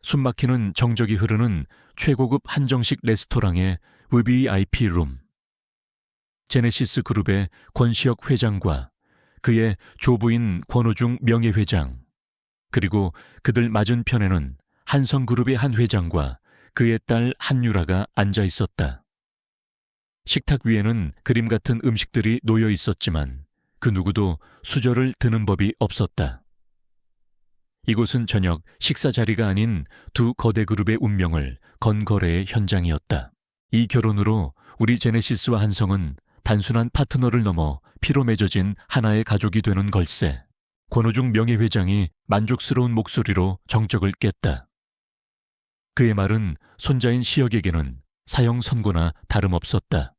숨막히는 정적이 흐르는 최고급 한정식 레스토랑의 VIP 룸. 제네시스 그룹의 권시혁 회장과 그의 조부인 권오중 명예회장, 그리고 그들 맞은편에는 한성그룹의 한 회장과 그의 딸 한유라가 앉아 있었다. 식탁 위에는 그림 같은 음식들이 놓여 있었지만 그 누구도 수저를 드는 법이 없었다. 이곳은 저녁 식사 자리가 아닌 두 거대 그룹의 운명을 건 거래의 현장이었다. 이 결혼으로 우리 제네시스와 한성은 단순한 파트너를 넘어 피로 맺어진 하나의 가족이 되는 걸세. 권오중 명예회장이 만족스러운 목소리로 정적을 깼다. 그의 말은 손자인 시혁에게는 사형 선고나 다름없었다.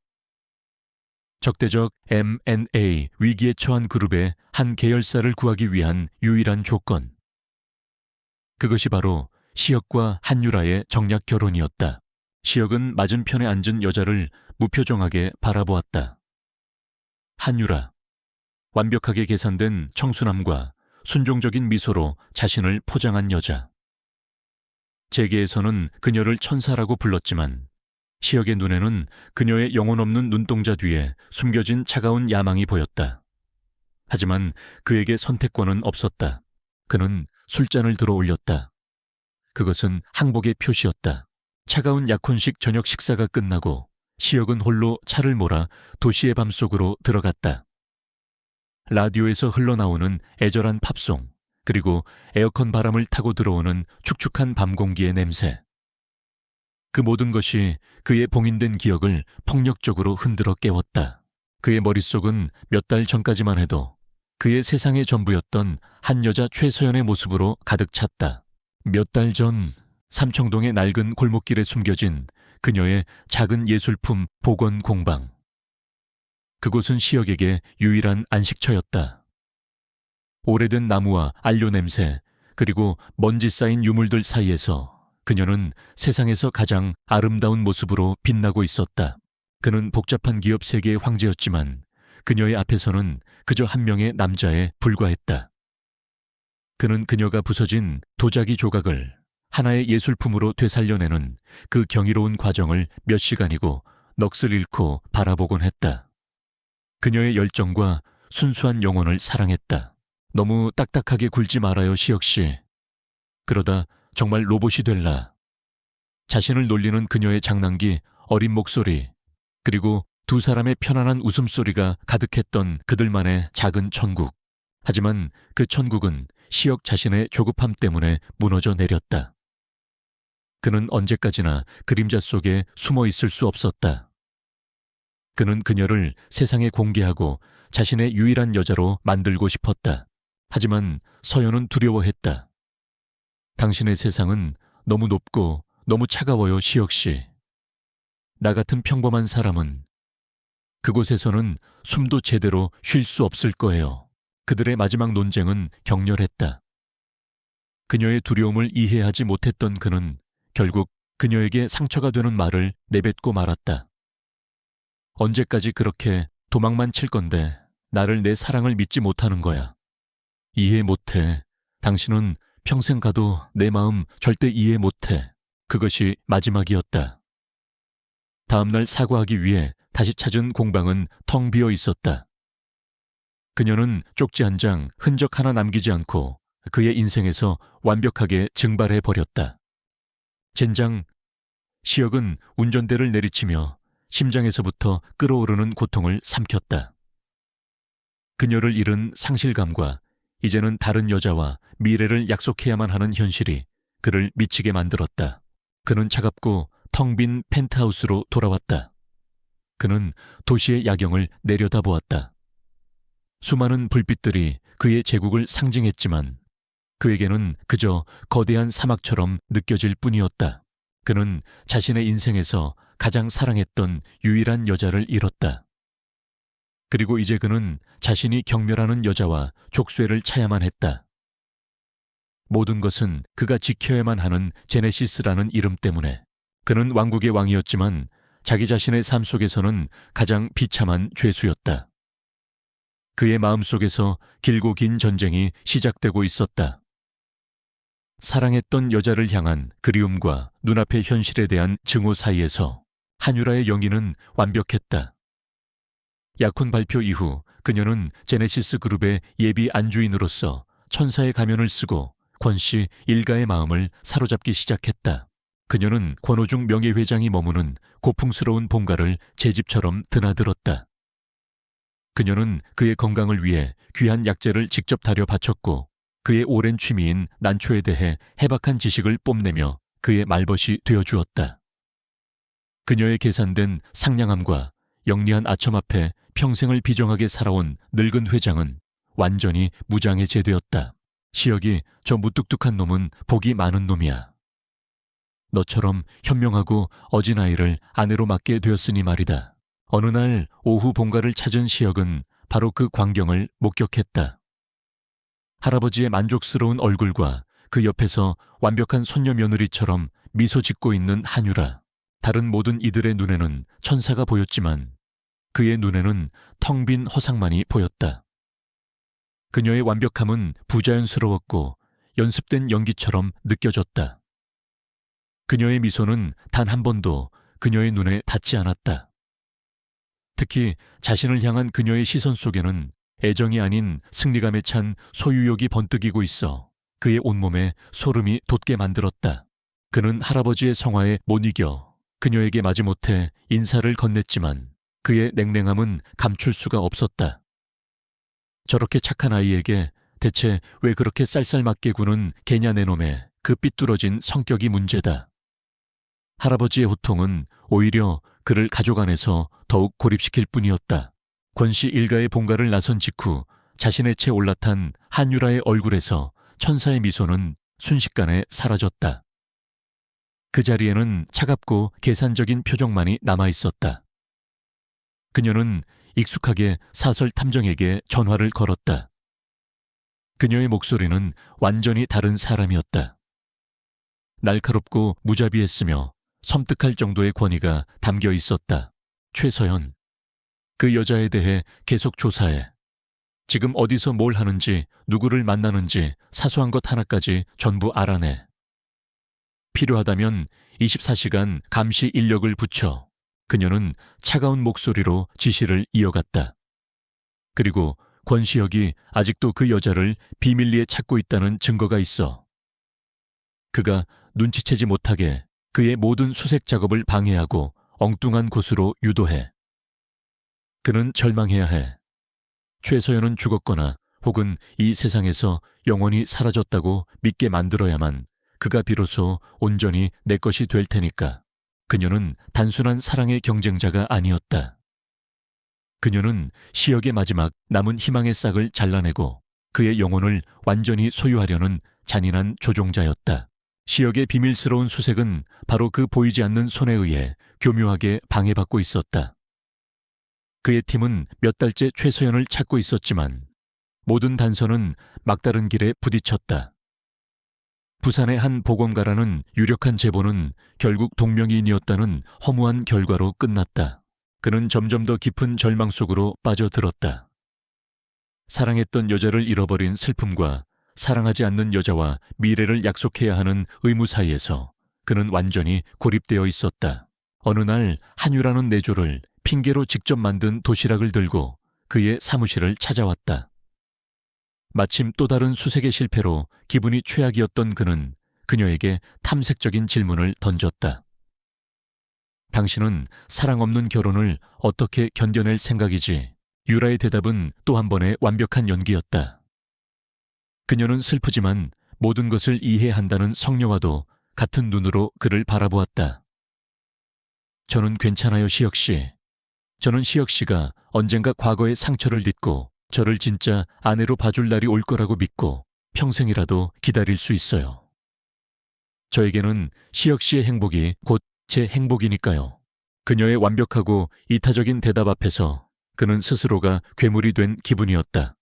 적대적 M&A 위기에 처한 그룹의 한 계열사를 구하기 위한 유일한 조건. 그것이 바로 시혁과 한유라의 정략 결혼이었다. 시혁은 맞은편에 앉은 여자를 무표정하게 바라보았다. 한유라, 완벽하게 계산된 청순함과 순종적인 미소로 자신을 포장한 여자. 재계에서는 그녀를 천사라고 불렀지만 시혁의 눈에는 그녀의 영혼 없는 눈동자 뒤에 숨겨진 차가운 야망이 보였다. 하지만 그에게 선택권은 없었다. 그는 술잔을 들어 올렸다. 그것은 항복의 표시였다. 차가운 약혼식 저녁 식사가 끝나고 시혁은 홀로 차를 몰아 도시의 밤속으로 들어갔다. 라디오에서 흘러나오는 애절한 팝송, 그리고 에어컨 바람을 타고 들어오는 축축한 밤 공기의 냄새. 그 모든 것이 그의 봉인된 기억을 폭력적으로 흔들어 깨웠다. 그의 머릿속은 몇 달 전까지만 해도 그의 세상의 전부였던 한 여자 최서연의 모습으로 가득 찼다. 몇 달 전 삼청동의 낡은 골목길에 숨겨진 그녀의 작은 예술품 복원 공방. 그곳은 시혁에게 유일한 안식처였다. 오래된 나무와 안료 냄새, 그리고 먼지 쌓인 유물들 사이에서 그녀는 세상에서 가장 아름다운 모습으로 빛나고 있었다. 그는 복잡한 기업 세계의 황제였지만 그녀의 앞에서는 그저 한 명의 남자에 불과했다. 그는 그녀가 부서진 도자기 조각을 하나의 예술품으로 되살려내는 그 경이로운 과정을 몇 시간이고 넋을 잃고 바라보곤 했다. 그녀의 열정과 순수한 영혼을 사랑했다. 너무 딱딱하게 굴지 말아요, 시혁씨. 그러다 정말 로봇이 될라. 자신을 놀리는 그녀의 장난기, 어린 목소리, 그리고 두 사람의 편안한 웃음소리가 가득했던 그들만의 작은 천국. 하지만 그 천국은 시혁 자신의 조급함 때문에 무너져 내렸다. 그는 언제까지나 그림자 속에 숨어 있을 수 없었다. 그는 그녀를 세상에 공개하고 자신의 유일한 여자로 만들고 싶었다. 하지만 서연은 두려워했다. 당신의 세상은 너무 높고 너무 차가워요, 시혁씨. 나 같은 평범한 사람은 그곳에서는 숨도 제대로 쉴 수 없을 거예요. 그들의 마지막 논쟁은 격렬했다. 그녀의 두려움을 이해하지 못했던 그는 결국 그녀에게 상처가 되는 말을 내뱉고 말았다. 언제까지 그렇게 도망만 칠 건데 나를 내 사랑을 믿지 못하는 거야. 이해 못해. 당신은 평생 가도 내 마음 절대 이해 못해. 그것이 마지막이었다. 다음날 사과하기 위해 다시 찾은 공방은 텅 비어 있었다. 그녀는 쪽지 한 장 흔적 하나 남기지 않고 그의 인생에서 완벽하게 증발해 버렸다. 젠장. 시혁은 운전대를 내리치며 심장에서부터 끓어오르는 고통을 삼켰다. 그녀를 잃은 상실감과 이제는 다른 여자와 미래를 약속해야만 하는 현실이 그를 미치게 만들었다. 그는 차갑고 텅 빈 펜트하우스로 돌아왔다. 그는 도시의 야경을 내려다보았다. 수많은 불빛들이 그의 제국을 상징했지만 그에게는 그저 거대한 사막처럼 느껴질 뿐이었다. 그는 자신의 인생에서 가장 사랑했던 유일한 여자를 잃었다. 그리고 이제 그는 자신이 경멸하는 여자와 족쇄를 차야만 했다. 모든 것은 그가 지켜야만 하는 제네시스라는 이름 때문에. 그는 왕국의 왕이었지만 자기 자신의 삶 속에서는 가장 비참한 죄수였다. 그의 마음속에서 길고 긴 전쟁이 시작되고 있었다. 사랑했던 여자를 향한 그리움과 눈앞의 현실에 대한 증오 사이에서 한유라의 연기는 완벽했다. 약혼 발표 이후 그녀는 제네시스 그룹의 예비 안주인으로서 천사의 가면을 쓰고 권 씨 일가의 마음을 사로잡기 시작했다. 그녀는 권오중 명예회장이 머무는 고풍스러운 본가를 제 집처럼 드나들었다. 그녀는 그의 건강을 위해 귀한 약재를 직접 다려 바쳤고 그의 오랜 취미인 난초에 대해 해박한 지식을 뽐내며 그의 말벗이 되어주었다. 그녀의 계산된 상냥함과 영리한 아첨 앞에 평생을 비정하게 살아온 늙은 회장은 완전히 무장해제되었다. 시혁이 저 무뚝뚝한 놈은 복이 많은 놈이야. 너처럼 현명하고 어진 아이를 아내로 맡게 되었으니 말이다. 어느 날 오후 본가를 찾은 시혁은 바로 그 광경을 목격했다. 할아버지의 만족스러운 얼굴과 그 옆에서 완벽한 손녀 며느리처럼 미소 짓고 있는 한유라. 다른 모든 이들의 눈에는 천사가 보였지만 그의 눈에는 텅 빈 허상만이 보였다. 그녀의 완벽함은 부자연스러웠고 연습된 연기처럼 느껴졌다. 그녀의 미소는 단 한 번도 그녀의 눈에 닿지 않았다. 특히 자신을 향한 그녀의 시선 속에는 애정이 아닌 승리감에 찬 소유욕이 번뜩이고 있어 그의 온몸에 소름이 돋게 만들었다. 그는 할아버지의 성화에 못 이겨 그녀에게 마지못해 인사를 건넸지만 그의 냉랭함은 감출 수가 없었다. 저렇게 착한 아이에게 대체 왜 그렇게 쌀쌀맞게 구는 개냐 내 놈의 그 삐뚤어진 성격이 문제다. 할아버지의 호통은 오히려 그를 가족 안에서 더욱 고립시킬 뿐이었다. 권씨 일가의 본가를 나선 직후 자신의 채 올라탄 한유라의 얼굴에서 천사의 미소는 순식간에 사라졌다. 그 자리에는 차갑고 계산적인 표정만이 남아있었다. 그녀는 익숙하게 사설 탐정에게 전화를 걸었다. 그녀의 목소리는 완전히 다른 사람이었다. 날카롭고 무자비했으며 섬뜩할 정도의 권위가 담겨 있었다. 최서연, 그 여자에 대해 계속 조사해. 지금 어디서 뭘 하는지, 누구를 만나는지 사소한 것 하나까지 전부 알아내. 필요하다면 24시간 감시 인력을 붙여. 그녀는 차가운 목소리로 지시를 이어갔다. 그리고 권시혁이 아직도 그 여자를 비밀리에 찾고 있다는 증거가 있어. 그가 눈치채지 못하게 그의 모든 수색 작업을 방해하고 엉뚱한 곳으로 유도해. 그는 절망해야 해. 최서연은 죽었거나 혹은 이 세상에서 영원히 사라졌다고 믿게 만들어야만 그가 비로소 온전히 내 것이 될 테니까. 그녀는 단순한 사랑의 경쟁자가 아니었다. 그녀는 시혁의 마지막 남은 희망의 싹을 잘라내고 그의 영혼을 완전히 소유하려는 잔인한 조종자였다. 시혁의 비밀스러운 수색은 바로 그 보이지 않는 손에 의해 교묘하게 방해받고 있었다. 그의 팀은 몇 달째 최서연을 찾고 있었지만 모든 단서는 막다른 길에 부딪혔다. 부산의 한 보검가라는 유력한 제보는 결국 동명이인이었다는 허무한 결과로 끝났다. 그는 점점 더 깊은 절망 속으로 빠져들었다. 사랑했던 여자를 잃어버린 슬픔과 사랑하지 않는 여자와 미래를 약속해야 하는 의무 사이에서 그는 완전히 고립되어 있었다. 어느 날 한유라는 내조를 핑계로 직접 만든 도시락을 들고 그의 사무실을 찾아왔다. 마침 또 다른 수색의 실패로 기분이 최악이었던 그는 그녀에게 탐색적인 질문을 던졌다. 당신은 사랑 없는 결혼을 어떻게 견뎌낼 생각이지? 유라의 대답은 또 한 번의 완벽한 연기였다. 그녀는 슬프지만 모든 것을 이해한다는 성녀와도 같은 눈으로 그를 바라보았다. 저는 괜찮아요, 시혁 씨. 저는 시혁 씨가 언젠가 과거의 상처를 딛고 저를 진짜 아내로 봐줄 날이 올 거라고 믿고 평생이라도 기다릴 수 있어요. 저에게는 시혁 씨의 행복이 곧 제 행복이니까요. 그녀의 완벽하고 이타적인 대답 앞에서 그는 스스로가 괴물이 된 기분이었다.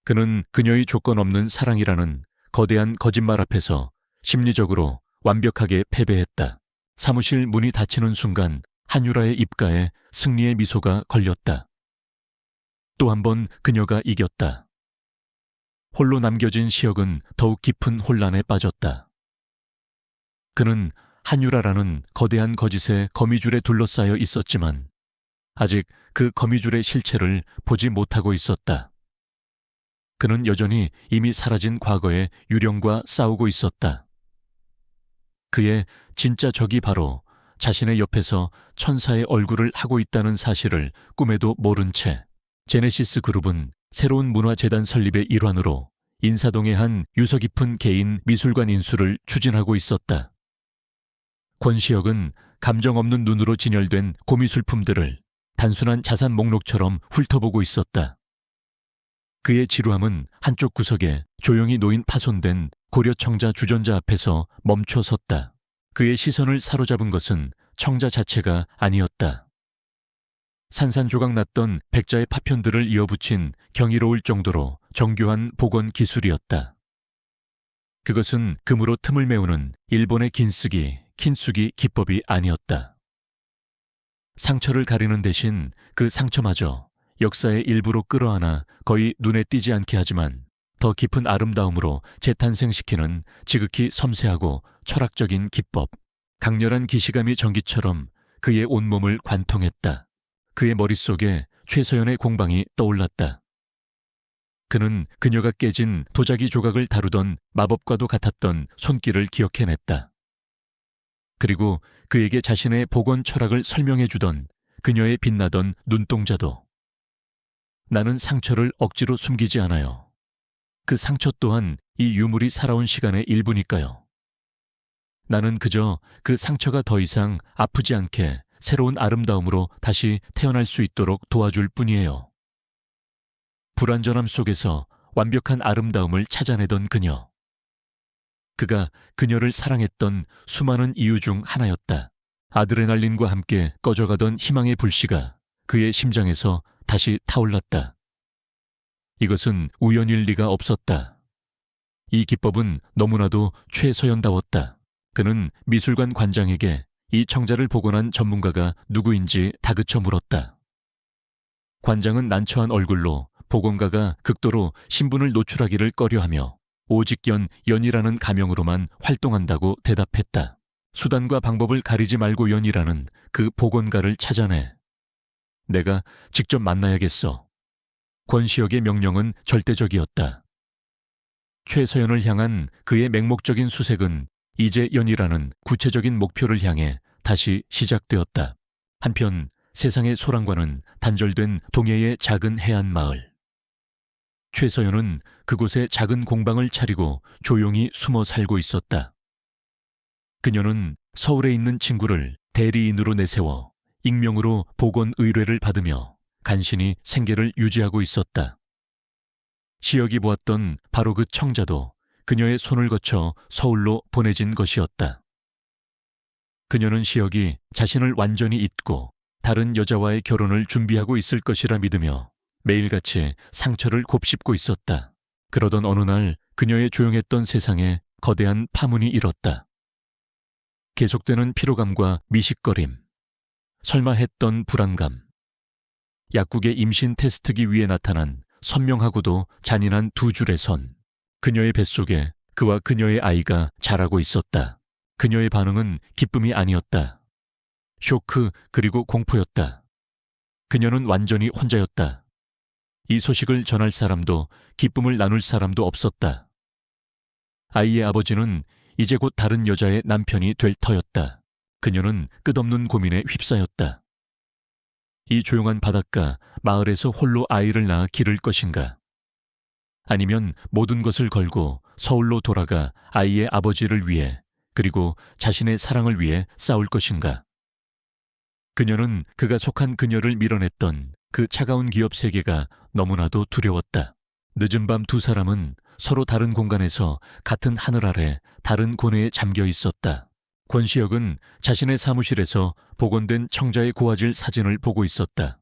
그는 그녀의 조건 없는 사랑이라는 거대한 거짓말 앞에서 심리적으로 완벽하게 패배했다. 사무실 문이 닫히는 순간 한유라의 입가에 승리의 미소가 걸렸다. 또 한 번 그녀가 이겼다. 홀로 남겨진 시혁은 더욱 깊은 혼란에 빠졌다. 그는 한유라라는 거대한 거짓의 거미줄에 둘러싸여 있었지만 아직 그 거미줄의 실체를 보지 못하고 있었다. 그는 여전히 이미 사라진 과거의 유령과 싸우고 있었다. 그의 진짜 적이 바로 자신의 옆에서 천사의 얼굴을 하고 있다는 사실을 꿈에도 모른 채 제네시스 그룹은 새로운 문화재단 설립의 일환으로 인사동의 한 유서 깊은 개인 미술관 인수를 추진하고 있었다. 권시혁은 감정 없는 눈으로 진열된 고미술품들을 단순한 자산 목록처럼 훑어보고 있었다. 그의 지루함은 한쪽 구석에 조용히 놓인 파손된 고려청자 주전자 앞에서 멈춰 섰다. 그의 시선을 사로잡은 것은 청자 자체가 아니었다. 산산조각 났던 백자의 파편들을 이어붙인 경이로울 정도로 정교한 복원 기술이었다. 그것은 금으로 틈을 메우는 일본의 긴쓰기, 킨쓰기 기법이 아니었다. 상처를 가리는 대신 그 상처마저 역사의 일부로 끌어안아 거의 눈에 띄지 않게 하지만 더 깊은 아름다움으로 재탄생시키는 지극히 섬세하고 철학적인 기법. 강렬한 기시감이 전기처럼 그의 온몸을 관통했다. 그의 머릿속에 최서연의 공방이 떠올랐다. 그는 그녀가 깨진 도자기 조각을 다루던 마법과도 같았던 손길을 기억해냈다. 그리고 그에게 자신의 복원 철학을 설명해주던 그녀의 빛나던 눈동자도. 나는 상처를 억지로 숨기지 않아요. 그 상처 또한 이 유물이 살아온 시간의 일부니까요. 나는 그저 그 상처가 더 이상 아프지 않게 새로운 아름다움으로 다시 태어날 수 있도록 도와줄 뿐이에요. 불완전함 속에서 완벽한 아름다움을 찾아내던 그녀. 그가 그녀를 사랑했던 수많은 이유 중 하나였다. 아드레날린과 함께 꺼져가던 희망의 불씨가 그의 심장에서 다시 타올랐다. 이것은 우연일 리가 없었다. 이 기법은 너무나도 최서연다웠다. 그는 미술관 관장에게 이 청자를 복원한 전문가가 누구인지 다그쳐 물었다. 관장은 난처한 얼굴로 복원가가 극도로 신분을 노출하기를 꺼려하며 오직 연이라는 가명으로만 활동한다고 대답했다. 수단과 방법을 가리지 말고 연이라는 그 복원가를 찾아내. 내가 직접 만나야겠어. 권시혁의 명령은 절대적이었다. 최서연을 향한 그의 맹목적인 수색은 이제 연이라는 구체적인 목표를 향해 다시 시작되었다. 한편 세상의 소란과는 단절된 동해의 작은 해안 마을. 최서연은 그곳에 작은 공방을 차리고 조용히 숨어 살고 있었다. 그녀는 서울에 있는 친구를 대리인으로 내세워 익명으로 복원 의뢰를 받으며 간신히 생계를 유지하고 있었다. 시혁이 보았던 바로 그 청자도 그녀의 손을 거쳐 서울로 보내진 것이었다. 그녀는 시혁이 자신을 완전히 잊고 다른 여자와의 결혼을 준비하고 있을 것이라 믿으며 매일같이 상처를 곱씹고 있었다. 그러던 어느 날 그녀의 조용했던 세상에 거대한 파문이 일었다. 계속되는 피로감과 미식거림, 설마 했던 불안감, 약국의 임신 테스트기 위에 나타난 선명하고도 잔인한 두 줄의 선. 그녀의 뱃속에 그와 그녀의 아이가 자라고 있었다. 그녀의 반응은 기쁨이 아니었다. 쇼크 그리고 공포였다. 그녀는 완전히 혼자였다. 이 소식을 전할 사람도 기쁨을 나눌 사람도 없었다. 아이의 아버지는 이제 곧 다른 여자의 남편이 될 터였다. 그녀는 끝없는 고민에 휩싸였다. 이 조용한 바닷가 마을에서 홀로 아이를 낳아 기를 것인가? 아니면 모든 것을 걸고 서울로 돌아가 아이의 아버지를 위해 그리고 자신의 사랑을 위해 싸울 것인가? 그녀는 그가 속한 그녀를 밀어냈던 그 차가운 기업 세계가 너무나도 두려웠다. 늦은 밤 두 사람은 서로 다른 공간에서 같은 하늘 아래 다른 고뇌에 잠겨 있었다. 권시혁은 자신의 사무실에서 복원된 청자의 고화질 사진을 보고 있었다.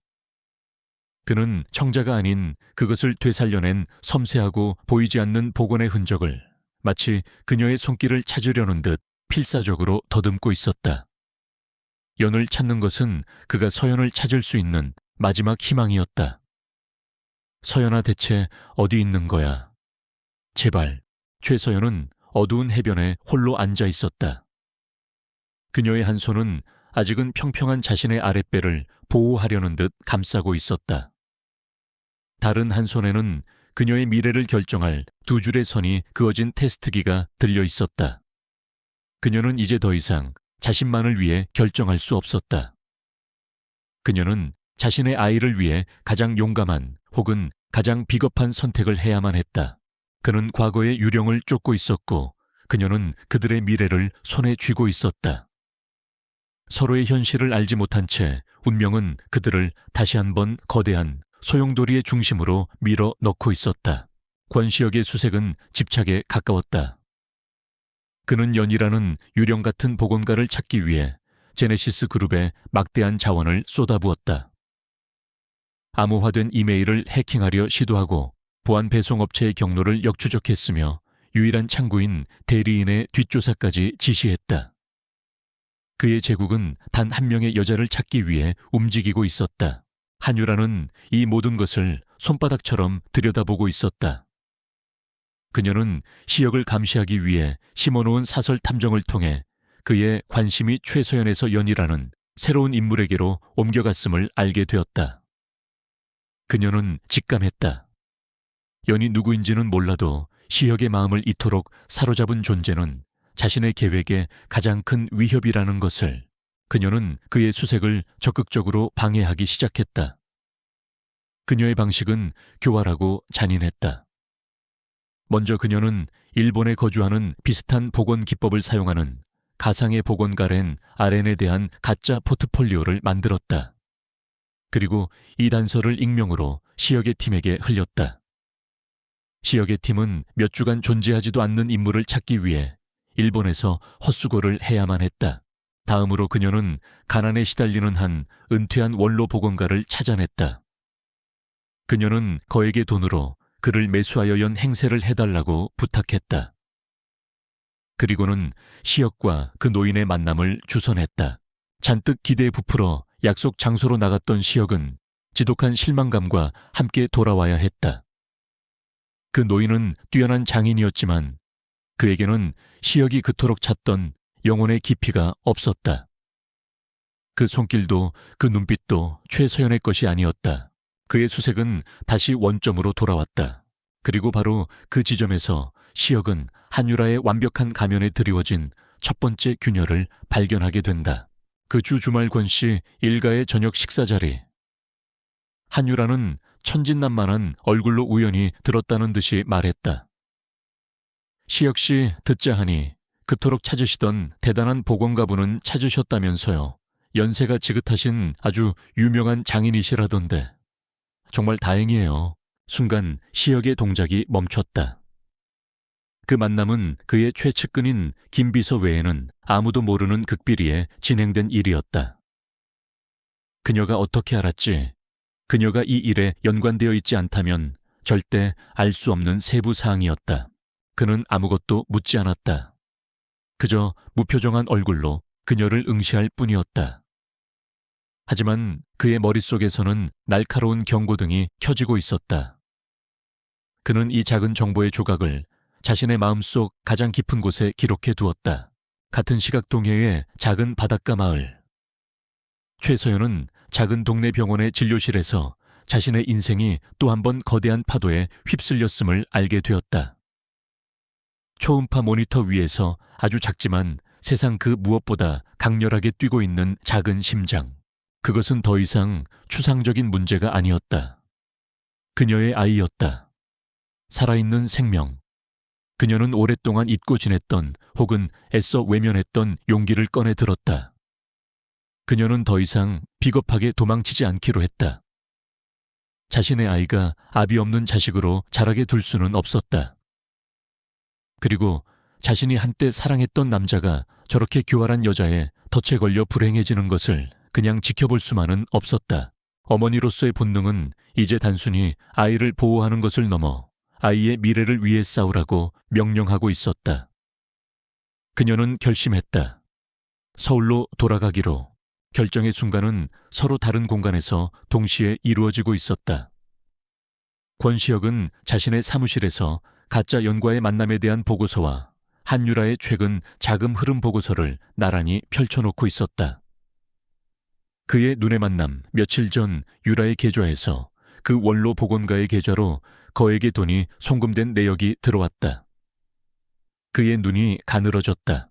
그는 청자가 아닌 그것을 되살려낸 섬세하고 보이지 않는 복원의 흔적을 마치 그녀의 손길을 찾으려는 듯 필사적으로 더듬고 있었다. 연을 찾는 것은 그가 서연을 찾을 수 있는 마지막 희망이었다. 서연아, 대체 어디 있는 거야? 제발. 최서연은 어두운 해변에 홀로 앉아 있었다. 그녀의 한 손은 아직은 평평한 자신의 아랫배를 보호하려는 듯 감싸고 있었다. 다른 한 손에는 그녀의 미래를 결정할 두 줄의 선이 그어진 테스트기가 들려 있었다. 그녀는 이제 더 이상 자신만을 위해 결정할 수 없었다. 그녀는 자신의 아이를 위해 가장 용감한 혹은 가장 비겁한 선택을 해야만 했다. 그는 과거의 유령을 쫓고 있었고 그녀는 그들의 미래를 손에 쥐고 있었다. 서로의 현실을 알지 못한 채 운명은 그들을 다시 한번 거대한 소용돌이의 중심으로 밀어 넣고 있었다. 권시혁의 수색은 집착에 가까웠다. 그는 연이라는 유령 같은 복원가를 찾기 위해 제네시스 그룹에 막대한 자원을 쏟아부었다. 암호화된 이메일을 해킹하려 시도하고 보안 배송업체의 경로를 역추적했으며 유일한 창구인 대리인의 뒷조사까지 지시했다. 그의 제국은 단 한 명의 여자를 찾기 위해 움직이고 있었다. 한유라는 이 모든 것을 손바닥처럼 들여다보고 있었다. 그녀는 시역을 감시하기 위해 심어놓은 사설 탐정을 통해 그의 관심이 최서연에서 연이라는 새로운 인물에게로 옮겨갔음을 알게 되었다. 그녀는 직감했다. 연이 누구인지는 몰라도 시역의 마음을 이토록 사로잡은 존재는 자신의 계획에 가장 큰 위협이라는 것을. 그녀는 그의 수색을 적극적으로 방해하기 시작했다. 그녀의 방식은 교활하고 잔인했다. 먼저 그녀는 일본에 거주하는 비슷한 복원 기법을 사용하는 가상의 복원가랜 RN에 대한 가짜 포트폴리오를 만들었다. 그리고 이 단서를 익명으로 시역의 팀에게 흘렸다. 시역의 팀은 몇 주간 존재하지도 않는 인물을 찾기 위해 일본에서 헛수고를 해야만 했다. 다음으로 그녀는 가난에 시달리는 한 은퇴한 원로 복원가를 찾아냈다. 그녀는 거액의 돈으로 그를 매수하여 연 행세를 해달라고 부탁했다. 그리고는 시역과 그 노인의 만남을 주선했다. 잔뜩 기대에 부풀어 약속 장소로 나갔던 시역은 지독한 실망감과 함께 돌아와야 했다. 그 노인은 뛰어난 장인이었지만 그에게는 시역이 그토록 찾던 영혼의 깊이가 없었다. 그 손길도 그 눈빛도 최서연의 것이 아니었다. 그의 수색은 다시 원점으로 돌아왔다. 그리고 바로 그 지점에서 시역은 한유라의 완벽한 가면에 드리워진 첫 번째 균열을 발견하게 된다. 그 주 주말 권씨 일가의 저녁 식사 자리. 한유라는 천진난만한 얼굴로 우연히 들었다는 듯이 말했다. 시역 씨 듣자 하니 그토록 찾으시던 대단한 복원가분은 찾으셨다면서요. 연세가 지긋하신 아주 유명한 장인이시라던데. 정말 다행이에요. 순간 시역의 동작이 멈췄다. 그 만남은 그의 최측근인 김비서 외에는 아무도 모르는 극비리에 진행된 일이었다. 그녀가 어떻게 알았지? 그녀가 이 일에 연관되어 있지 않다면 절대 알 수 없는 세부 사항이었다. 그는 아무것도 묻지 않았다. 그저 무표정한 얼굴로 그녀를 응시할 뿐이었다. 하지만 그의 머릿속에서는 날카로운 경고등이 켜지고 있었다. 그는 이 작은 정보의 조각을 자신의 마음속 가장 깊은 곳에 기록해 두었다. 같은 시각 동해의 작은 바닷가 마을. 최서연은 작은 동네 병원의 진료실에서 자신의 인생이 또 한 번 거대한 파도에 휩쓸렸음을 알게 되었다. 초음파 모니터 위에서 아주 작지만 세상 그 무엇보다 강렬하게 뛰고 있는 작은 심장. 그것은 더 이상 추상적인 문제가 아니었다. 그녀의 아이였다. 살아있는 생명. 그녀는 오랫동안 잊고 지냈던 혹은 애써 외면했던 용기를 꺼내 들었다. 그녀는 더 이상 비겁하게 도망치지 않기로 했다. 자신의 아이가 아비 없는 자식으로 자라게 둘 수는 없었다. 그리고 자신이 한때 사랑했던 남자가 저렇게 교활한 여자에 덫에 걸려 불행해지는 것을 그냥 지켜볼 수만은 없었다. 어머니로서의 본능은 이제 단순히 아이를 보호하는 것을 넘어 아이의 미래를 위해 싸우라고 명령하고 있었다. 그녀는 결심했다. 서울로 돌아가기로. 결정의 순간은 서로 다른 공간에서 동시에 이루어지고 있었다. 권시혁은 자신의 사무실에서 가짜 연과의 만남에 대한 보고서와 한유라의 최근 자금 흐름 보고서를 나란히 펼쳐놓고 있었다. 그의 눈에 만남 며칠 전 유라의 계좌에서 그 원로 보건가의 계좌로 거액의 돈이 송금된 내역이 들어왔다. 그의 눈이 가늘어졌다.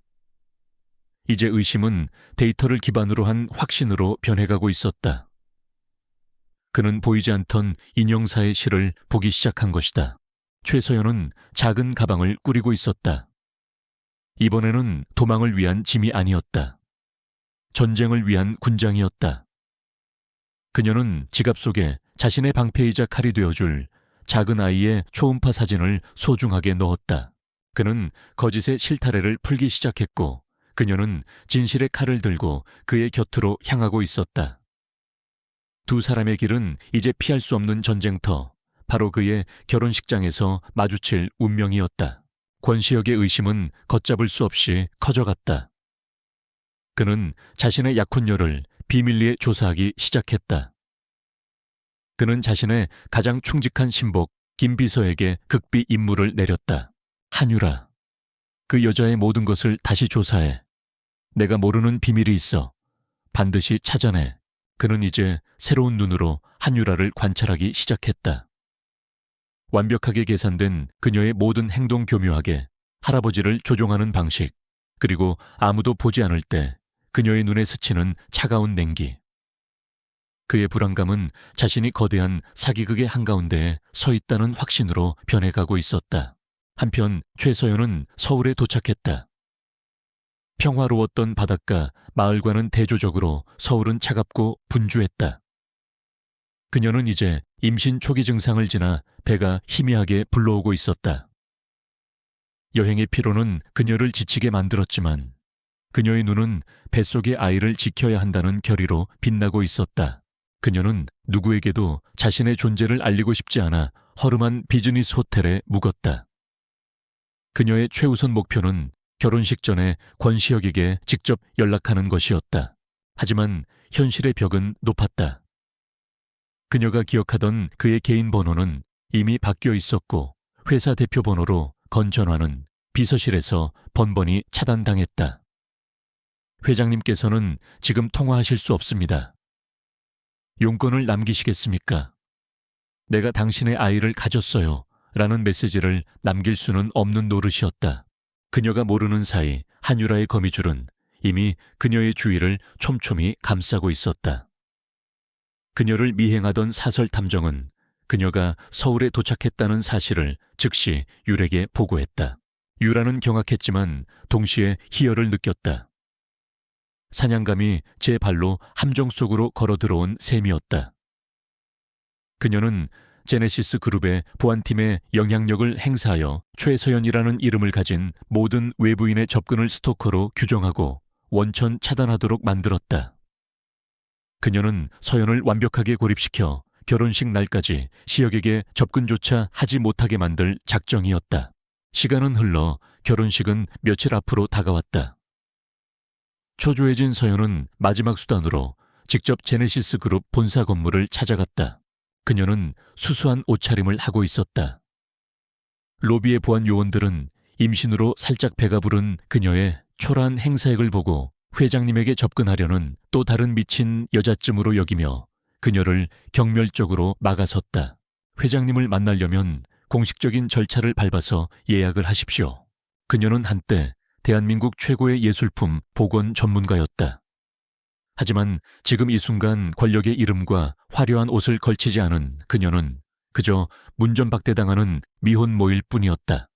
이제 의심은 데이터를 기반으로 한 확신으로 변해가고 있었다. 그는 보이지 않던 인형사의 실을 보기 시작한 것이다. 최서연은 작은 가방을 꾸리고 있었다. 이번에는 도망을 위한 짐이 아니었다. 전쟁을 위한 군장이었다. 그녀는 지갑 속에 자신의 방패이자 칼이 되어줄 작은 아이의 초음파 사진을 소중하게 넣었다. 그는 거짓의 실타래를 풀기 시작했고 그녀는 진실의 칼을 들고 그의 곁으로 향하고 있었다. 두 사람의 길은 이제 피할 수 없는 전쟁터, 바로 그의 결혼식장에서 마주칠 운명이었다. 권시혁의 의심은 걷잡을 수 없이 커져갔다. 그는 자신의 약혼녀를 비밀리에 조사하기 시작했다. 그는 자신의 가장 충직한 신복 김비서에게 극비 임무를 내렸다. 한유라, 그 여자의 모든 것을 다시 조사해. 내가 모르는 비밀이 있어. 반드시 찾아내. 그는 이제 새로운 눈으로 한유라를 관찰하기 시작했다. 완벽하게 계산된 그녀의 모든 행동 교묘하게 할아버지를 조종하는 방식, 그리고 아무도 보지 않을 때 그녀의 눈에 스치는 차가운 냉기. 그의 불안감은 자신이 거대한 사기극의 한가운데에 서 있다는 확신으로 변해가고 있었다. 한편 최서연은 서울에 도착했다. 평화로웠던 바닷가 마을과는 대조적으로 서울은 차갑고 분주했다. 그녀는 이제 임신 초기 증상을 지나 배가 희미하게 불러오고 있었다. 여행의 피로는 그녀를 지치게 만들었지만 그녀의 눈은 뱃속의 아이를 지켜야 한다는 결의로 빛나고 있었다. 그녀는 누구에게도 자신의 존재를 알리고 싶지 않아 허름한 비즈니스 호텔에 묵었다. 그녀의 최우선 목표는 결혼식 전에 권시혁에게 직접 연락하는 것이었다. 하지만 현실의 벽은 높았다. 그녀가 기억하던 그의 개인 번호는 이미 바뀌어 있었고 회사 대표 번호로 건 전화는 비서실에서 번번이 차단당했다. 회장님께서는 지금 통화하실 수 없습니다. 용건을 남기시겠습니까? 내가 당신의 아이를 가졌어요. 라는 메시지를 남길 수는 없는 노릇이었다. 그녀가 모르는 사이 한유라의 거미줄은 이미 그녀의 주위를 촘촘히 감싸고 있었다. 그녀를 미행하던 사설 탐정은 그녀가 서울에 도착했다는 사실을 즉시 유에게 보고했다. 유라는 경악했지만 동시에 희열을 느꼈다. 사냥감이 제 발로 함정 속으로 걸어 들어온 셈이었다. 그녀는 제네시스 그룹의 보안팀의 영향력을 행사하여 최서연이라는 이름을 가진 모든 외부인의 접근을 스토커로 규정하고 원천 차단하도록 만들었다. 그녀는 서연을 완벽하게 고립시켜 결혼식 날까지 시혁에게 접근조차 하지 못하게 만들 작정이었다. 시간은 흘러 결혼식은 며칠 앞으로 다가왔다. 초조해진 서연은 마지막 수단으로 직접 제네시스 그룹 본사 건물을 찾아갔다. 그녀는 수수한 옷차림을 하고 있었다. 로비의 보안 요원들은 임신으로 살짝 배가 부른 그녀의 초라한 행사액을 보고 회장님에게 접근하려는 또 다른 미친 여자쯤으로 여기며 그녀를 경멸적으로 막아섰다. 회장님을 만나려면 공식적인 절차를 밟아서 예약을 하십시오. 그녀는 한때 대한민국 최고의 예술품 복원 전문가였다. 하지만 지금 이 순간 권력의 이름과 화려한 옷을 걸치지 않은 그녀는 그저 문전박대당하는 미혼 모일 뿐이었다.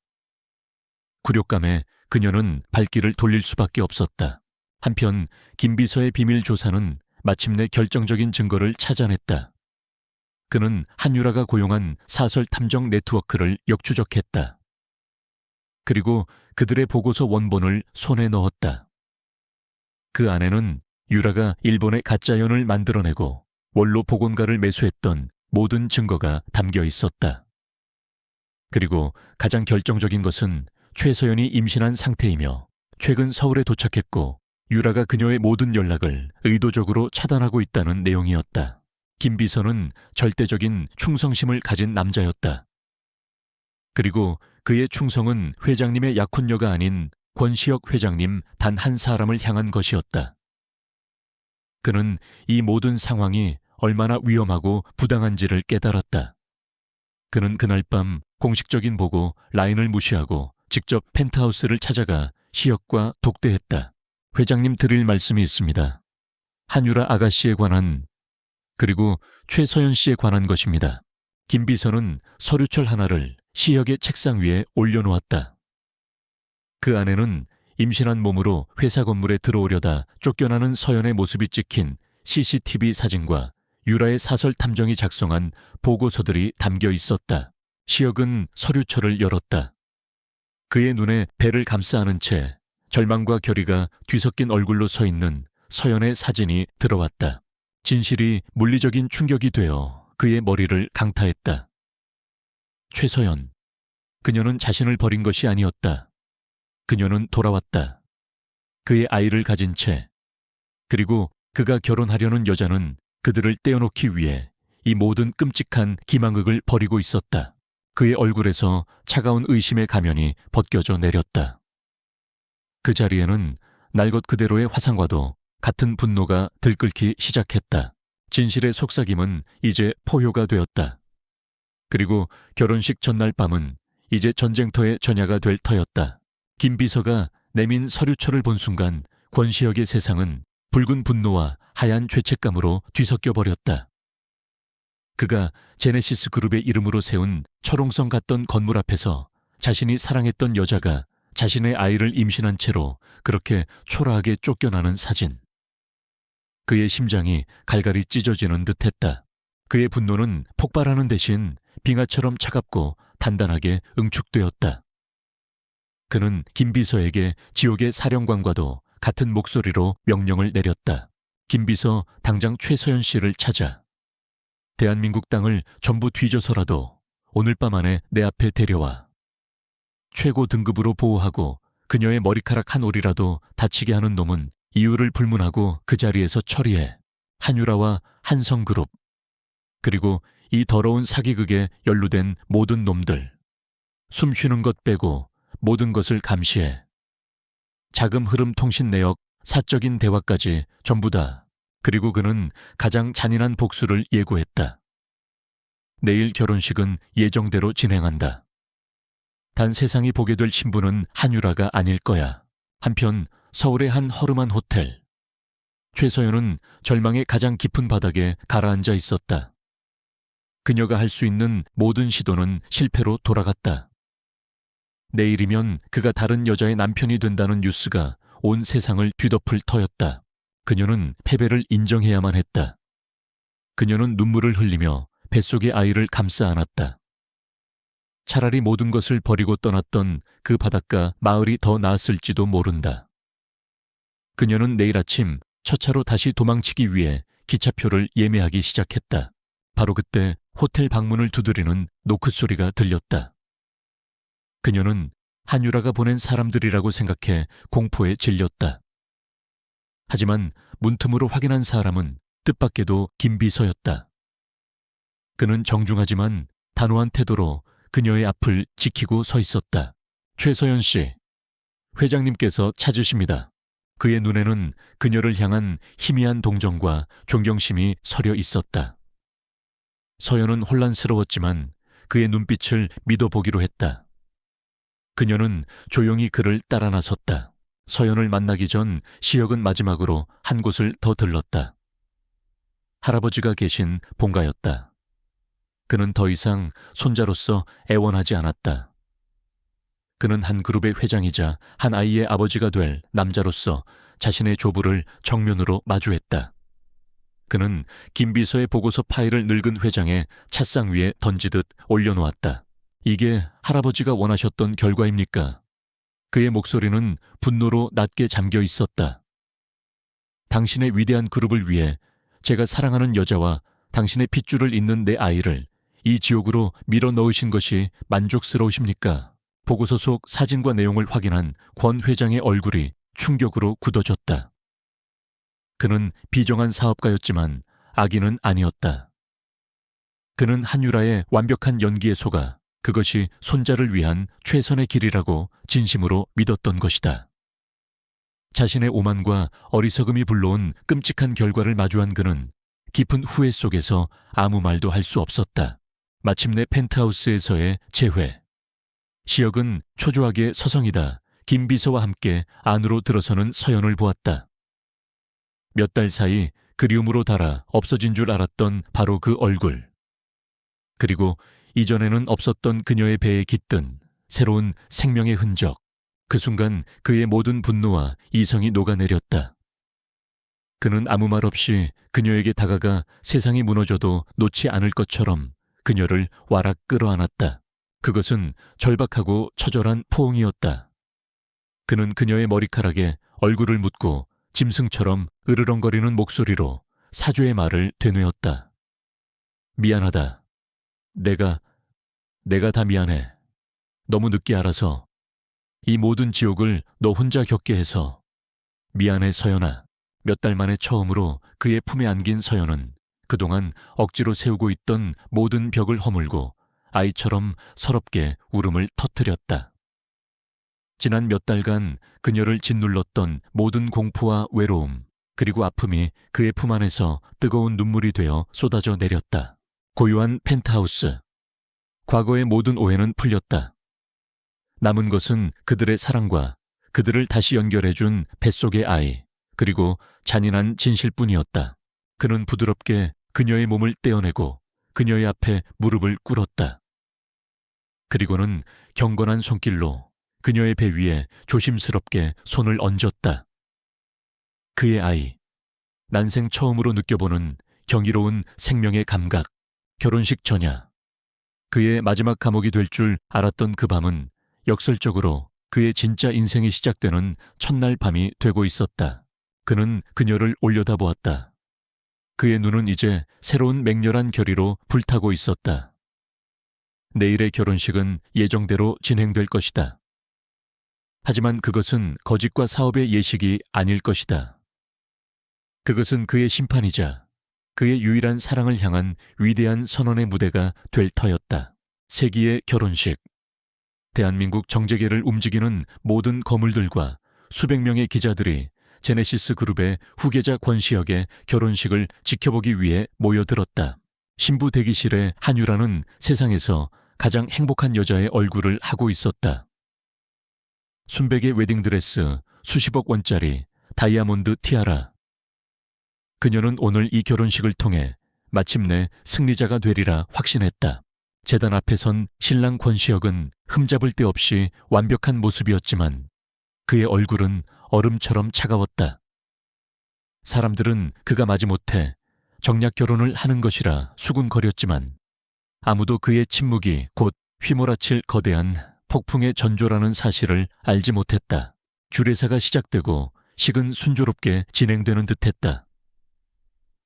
굴욕감에 그녀는 발길을 돌릴 수밖에 없었다. 한편 김 비서의 비밀 조사는 마침내 결정적인 증거를 찾아냈다. 그는 한유라가 고용한 사설 탐정 네트워크를 역추적했다. 그리고 그들의 보고서 원본을 손에 넣었다. 그 안에는 유라가 일본의 가짜연을 만들어내고 원로 복원가를 매수했던 모든 증거가 담겨 있었다. 그리고 가장 결정적인 것은 최서연이 임신한 상태이며 최근 서울에 도착했고 유라가 그녀의 모든 연락을 의도적으로 차단하고 있다는 내용이었다. 김 비서는 절대적인 충성심을 가진 남자였다. 그리고 그의 충성은 회장님의 약혼녀가 아닌 권시혁 회장님 단 한 사람을 향한 것이었다. 그는 이 모든 상황이 얼마나 위험하고 부당한지를 깨달았다. 그는 그날 밤 공식적인 보고 라인을 무시하고 직접 펜트하우스를 찾아가 시혁과 독대했다. 회장님 드릴 말씀이 있습니다. 한유라 아가씨에 관한, 그리고 최서연 씨에 관한 것입니다. 김 비서는 서류철 하나를 시혁의 책상 위에 올려놓았다. 그 안에는 임신한 몸으로 회사 건물에 들어오려다 쫓겨나는 서연의 모습이 찍힌 CCTV 사진과 유라의 사설 탐정이 작성한 보고서들이 담겨 있었다. 시혁은 서류철을 열었다. 그의 눈에 배를 감싸 안은 채 절망과 결의가 뒤섞인 얼굴로 서 있는 서연의 사진이 들어왔다. 진실이 물리적인 충격이 되어 그의 머리를 강타했다. 최서연. 그녀는 자신을 버린 것이 아니었다. 그녀는 돌아왔다. 그의 아이를 가진 채, 그리고 그가 결혼하려는 여자는 그들을 떼어놓기 위해 이 모든 끔찍한 기망극을 벌이고 있었다. 그의 얼굴에서 차가운 의심의 가면이 벗겨져 내렸다. 그 자리에는 날 것 그대로의 화상과도 같은 분노가 들끓기 시작했다. 진실의 속삭임은 이제 포효가 되었다. 그리고 결혼식 전날 밤은 이제 전쟁터의 전야가 될 터였다. 김 비서가 내민 서류철을 본 순간 권시혁의 세상은 붉은 분노와 하얀 죄책감으로 뒤섞여 버렸다. 그가 제네시스 그룹의 이름으로 세운 철옹성 같던 건물 앞에서 자신이 사랑했던 여자가 자신의 아이를 임신한 채로 그렇게 초라하게 쫓겨나는 사진. 그의 심장이 갈갈이 찢어지는 듯했다. 그의 분노는 폭발하는 대신 빙하처럼 차갑고 단단하게 응축되었다. 그는 김 비서에게 지옥의 사령관과도 같은 목소리로 명령을 내렸다. 김 비서, 당장 최서연 씨를 찾아. 대한민국 땅을 전부 뒤져서라도 오늘 밤 안에 내 앞에 데려와. 최고 등급으로 보호하고 그녀의 머리카락 한 올이라도 다치게 하는 놈은 이유를 불문하고 그 자리에서 처리해. 한유라와 한성그룹, 그리고 이 더러운 사기극에 연루된 모든 놈들. 숨 쉬는 것 빼고 모든 것을 감시해. 자금 흐름 통신 내역, 사적인 대화까지 전부 다. 그리고 그는 가장 잔인한 복수를 예고했다. 내일 결혼식은 예정대로 진행한다. 단 세상이 보게 될 신부는 한유라가 아닐 거야. 한편 서울의 한 허름한 호텔. 최서연은 절망의 가장 깊은 바닥에 가라앉아 있었다. 그녀가 할 수 있는 모든 시도는 실패로 돌아갔다. 내일이면 그가 다른 여자의 남편이 된다는 뉴스가 온 세상을 뒤덮을 터였다. 그녀는 패배를 인정해야만 했다. 그녀는 눈물을 흘리며 뱃속의 아이를 감싸 안았다. 차라리 모든 것을 버리고 떠났던 그 바닷가 마을이 더 나았을지도 모른다. 그녀는 내일 아침 첫 차로 다시 도망치기 위해 기차표를 예매하기 시작했다. 바로 그때 호텔 방문을 두드리는 노크 소리가 들렸다. 그녀는 한유라가 보낸 사람들이라고 생각해 공포에 질렸다. 하지만 문틈으로 확인한 사람은 뜻밖에도 김 비서였다. 그는 정중하지만 단호한 태도로 그녀의 앞을 지키고 서 있었다. 최서연 씨, 회장님께서 찾으십니다. 그의 눈에는 그녀를 향한 희미한 동정과 존경심이 서려 있었다. 서연은 혼란스러웠지만 그의 눈빛을 믿어보기로 했다. 그녀는 조용히 그를 따라 나섰다. 서연을 만나기 전 시혁은 마지막으로 한 곳을 더 들렀다. 할아버지가 계신 본가였다. 그는 더 이상 손자로서 애원하지 않았다. 그는 한 그룹의 회장이자 한 아이의 아버지가 될 남자로서 자신의 조부를 정면으로 마주했다. 그는 김 비서의 보고서 파일을 늙은 회장의 찻상 위에 던지듯 올려놓았다. 이게 할아버지가 원하셨던 결과입니까? 그의 목소리는 분노로 낮게 잠겨 있었다. 당신의 위대한 그룹을 위해 제가 사랑하는 여자와 당신의 핏줄을 잇는 내 아이를 이 지옥으로 밀어 넣으신 것이 만족스러우십니까? 보고서 속 사진과 내용을 확인한 권 회장의 얼굴이 충격으로 굳어졌다. 그는 비정한 사업가였지만 악인은 아니었다. 그는 한유라의 완벽한 연기에 속아 그것이 손자를 위한 최선의 길이라고 진심으로 믿었던 것이다. 자신의 오만과 어리석음이 불러온 끔찍한 결과를 마주한 그는 깊은 후회 속에서 아무 말도 할 수 없었다. 마침내 펜트하우스에서의 재회. 시역은 초조하게 서성이다 김 비서와 함께 안으로 들어서는 서연을 보았다. 몇 달 사이 그리움으로 닳아 없어진 줄 알았던 바로 그 얼굴. 그리고 이전에는 없었던 그녀의 배에 깃든 새로운 생명의 흔적. 그 순간 그의 모든 분노와 이성이 녹아내렸다. 그는 아무 말 없이 그녀에게 다가가 세상이 무너져도 놓지 않을 것처럼 그녀를 와락 끌어안았다. 그것은 절박하고 처절한 포옹이었다. 그는 그녀의 머리카락에 얼굴을 묻고 짐승처럼 으르렁거리는 목소리로 사죄의 말을 되뇌었다. 미안하다. 내가 다 미안해. 너무 늦게 알아서. 이 모든 지옥을 너 혼자 겪게 해서. 미안해 서연아. 몇 달 만에 처음으로 그의 품에 안긴 서연은 그동안 억지로 세우고 있던 모든 벽을 허물고 아이처럼 서럽게 울음을 터뜨렸다. 지난 몇 달간 그녀를 짓눌렀던 모든 공포와 외로움, 그리고 아픔이 그의 품 안에서 뜨거운 눈물이 되어 쏟아져 내렸다. 고요한 펜트하우스. 과거의 모든 오해는 풀렸다. 남은 것은 그들의 사랑과 그들을 다시 연결해준 뱃속의 아이, 그리고 잔인한 진실뿐이었다. 그는 부드럽게 그녀의 몸을 떼어내고 그녀의 앞에 무릎을 꿇었다. 그리고는 경건한 손길로 그녀의 배 위에 조심스럽게 손을 얹었다. 그의 아이, 난생 처음으로 느껴보는 경이로운 생명의 감각. 결혼식 전야. 그의 마지막 감옥이 될 줄 알았던 그 밤은 역설적으로 그의 진짜 인생이 시작되는 첫날 밤이 되고 있었다. 그는 그녀를 올려다보았다. 그의 눈은 이제 새로운 맹렬한 결의로 불타고 있었다. 내일의 결혼식은 예정대로 진행될 것이다. 하지만 그것은 거짓과 사업의 예식이 아닐 것이다. 그것은 그의 심판이자 그의 유일한 사랑을 향한 위대한 선언의 무대가 될 터였다. 세기의 결혼식. 대한민국 정재계를 움직이는 모든 거물들과 수백 명의 기자들이 제네시스 그룹의 후계자 권시혁의 결혼식을 지켜보기 위해 모여들었다. 신부 대기실에 한유라는 세상에서 가장 행복한 여자의 얼굴을 하고 있었다. 순백의 웨딩드레스, 수십억 원짜리, 다이아몬드 티아라. 그녀는 오늘 이 결혼식을 통해 마침내 승리자가 되리라 확신했다. 제단 앞에 선 신랑 권시혁은 흠잡을 데 없이 완벽한 모습이었지만 그의 얼굴은 얼음처럼 차가웠다. 사람들은 그가 마지못해 정략 결혼을 하는 것이라 수군거렸지만 아무도 그의 침묵이 곧 휘몰아칠 거대한 폭풍의 전조라는 사실을 알지 못했다. 주례사가 시작되고 식은 순조롭게 진행되는 듯했다.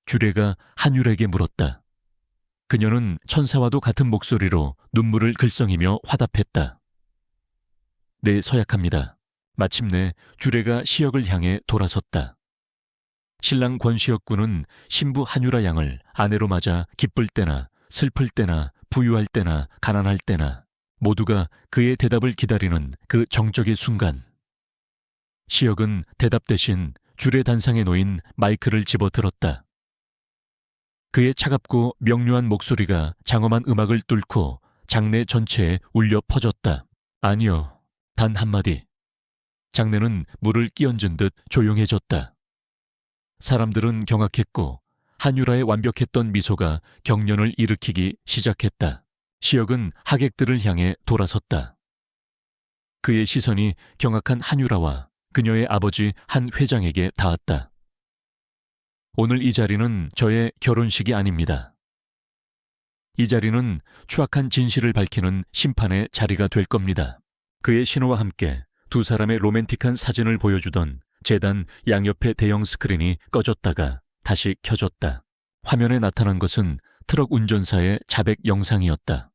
주례가 한율에게 물었다. 그녀는 천사와도 같은 목소리로 눈물을 글썽이며 화답했다. 네, 서약합니다. 마침내 주례가 시역을 향해 돌아섰다. 신랑 권시혁 군은 신부 한유라 양을 아내로 맞아 기쁠 때나 슬플 때나 부유할 때나 가난할 때나 모두가 그의 대답을 기다리는 그 정적의 순간. 시역은 대답 대신 주례 단상에 놓인 마이크를 집어들었다. 그의 차갑고 명료한 목소리가 장엄한 음악을 뚫고 장내 전체에 울려 퍼졌다. 아니요, 단 한마디. 장내는 물을 끼얹은 듯 조용해졌다. 사람들은 경악했고 한유라의 완벽했던 미소가 경련을 일으키기 시작했다. 시역은 하객들을 향해 돌아섰다. 그의 시선이 경악한 한유라와 그녀의 아버지 한 회장에게 닿았다. 오늘 이 자리는 저의 결혼식이 아닙니다. 이 자리는 추악한 진실을 밝히는 심판의 자리가 될 겁니다. 그의 신호와 함께 두 사람의 로맨틱한 사진을 보여주던 재단 양옆의 대형 스크린이 꺼졌다가 다시 켜졌다. 화면에 나타난 것은 트럭 운전사의 자백 영상이었다.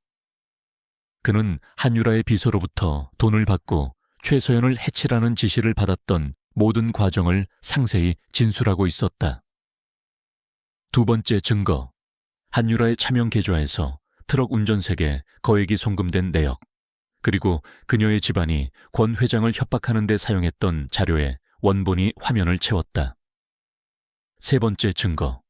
그는 한유라의 비서로부터 돈을 받고 최서연을 해치라는 지시를 받았던 모든 과정을 상세히 진술하고 있었다. 두 번째 증거. 한유라의 차명 계좌에서 트럭 운전색에 거액이 송금된 내역, 그리고 그녀의 집안이 권 회장을 협박하는 데 사용했던 자료에 원본이 화면을 채웠다. 세 번째 증거.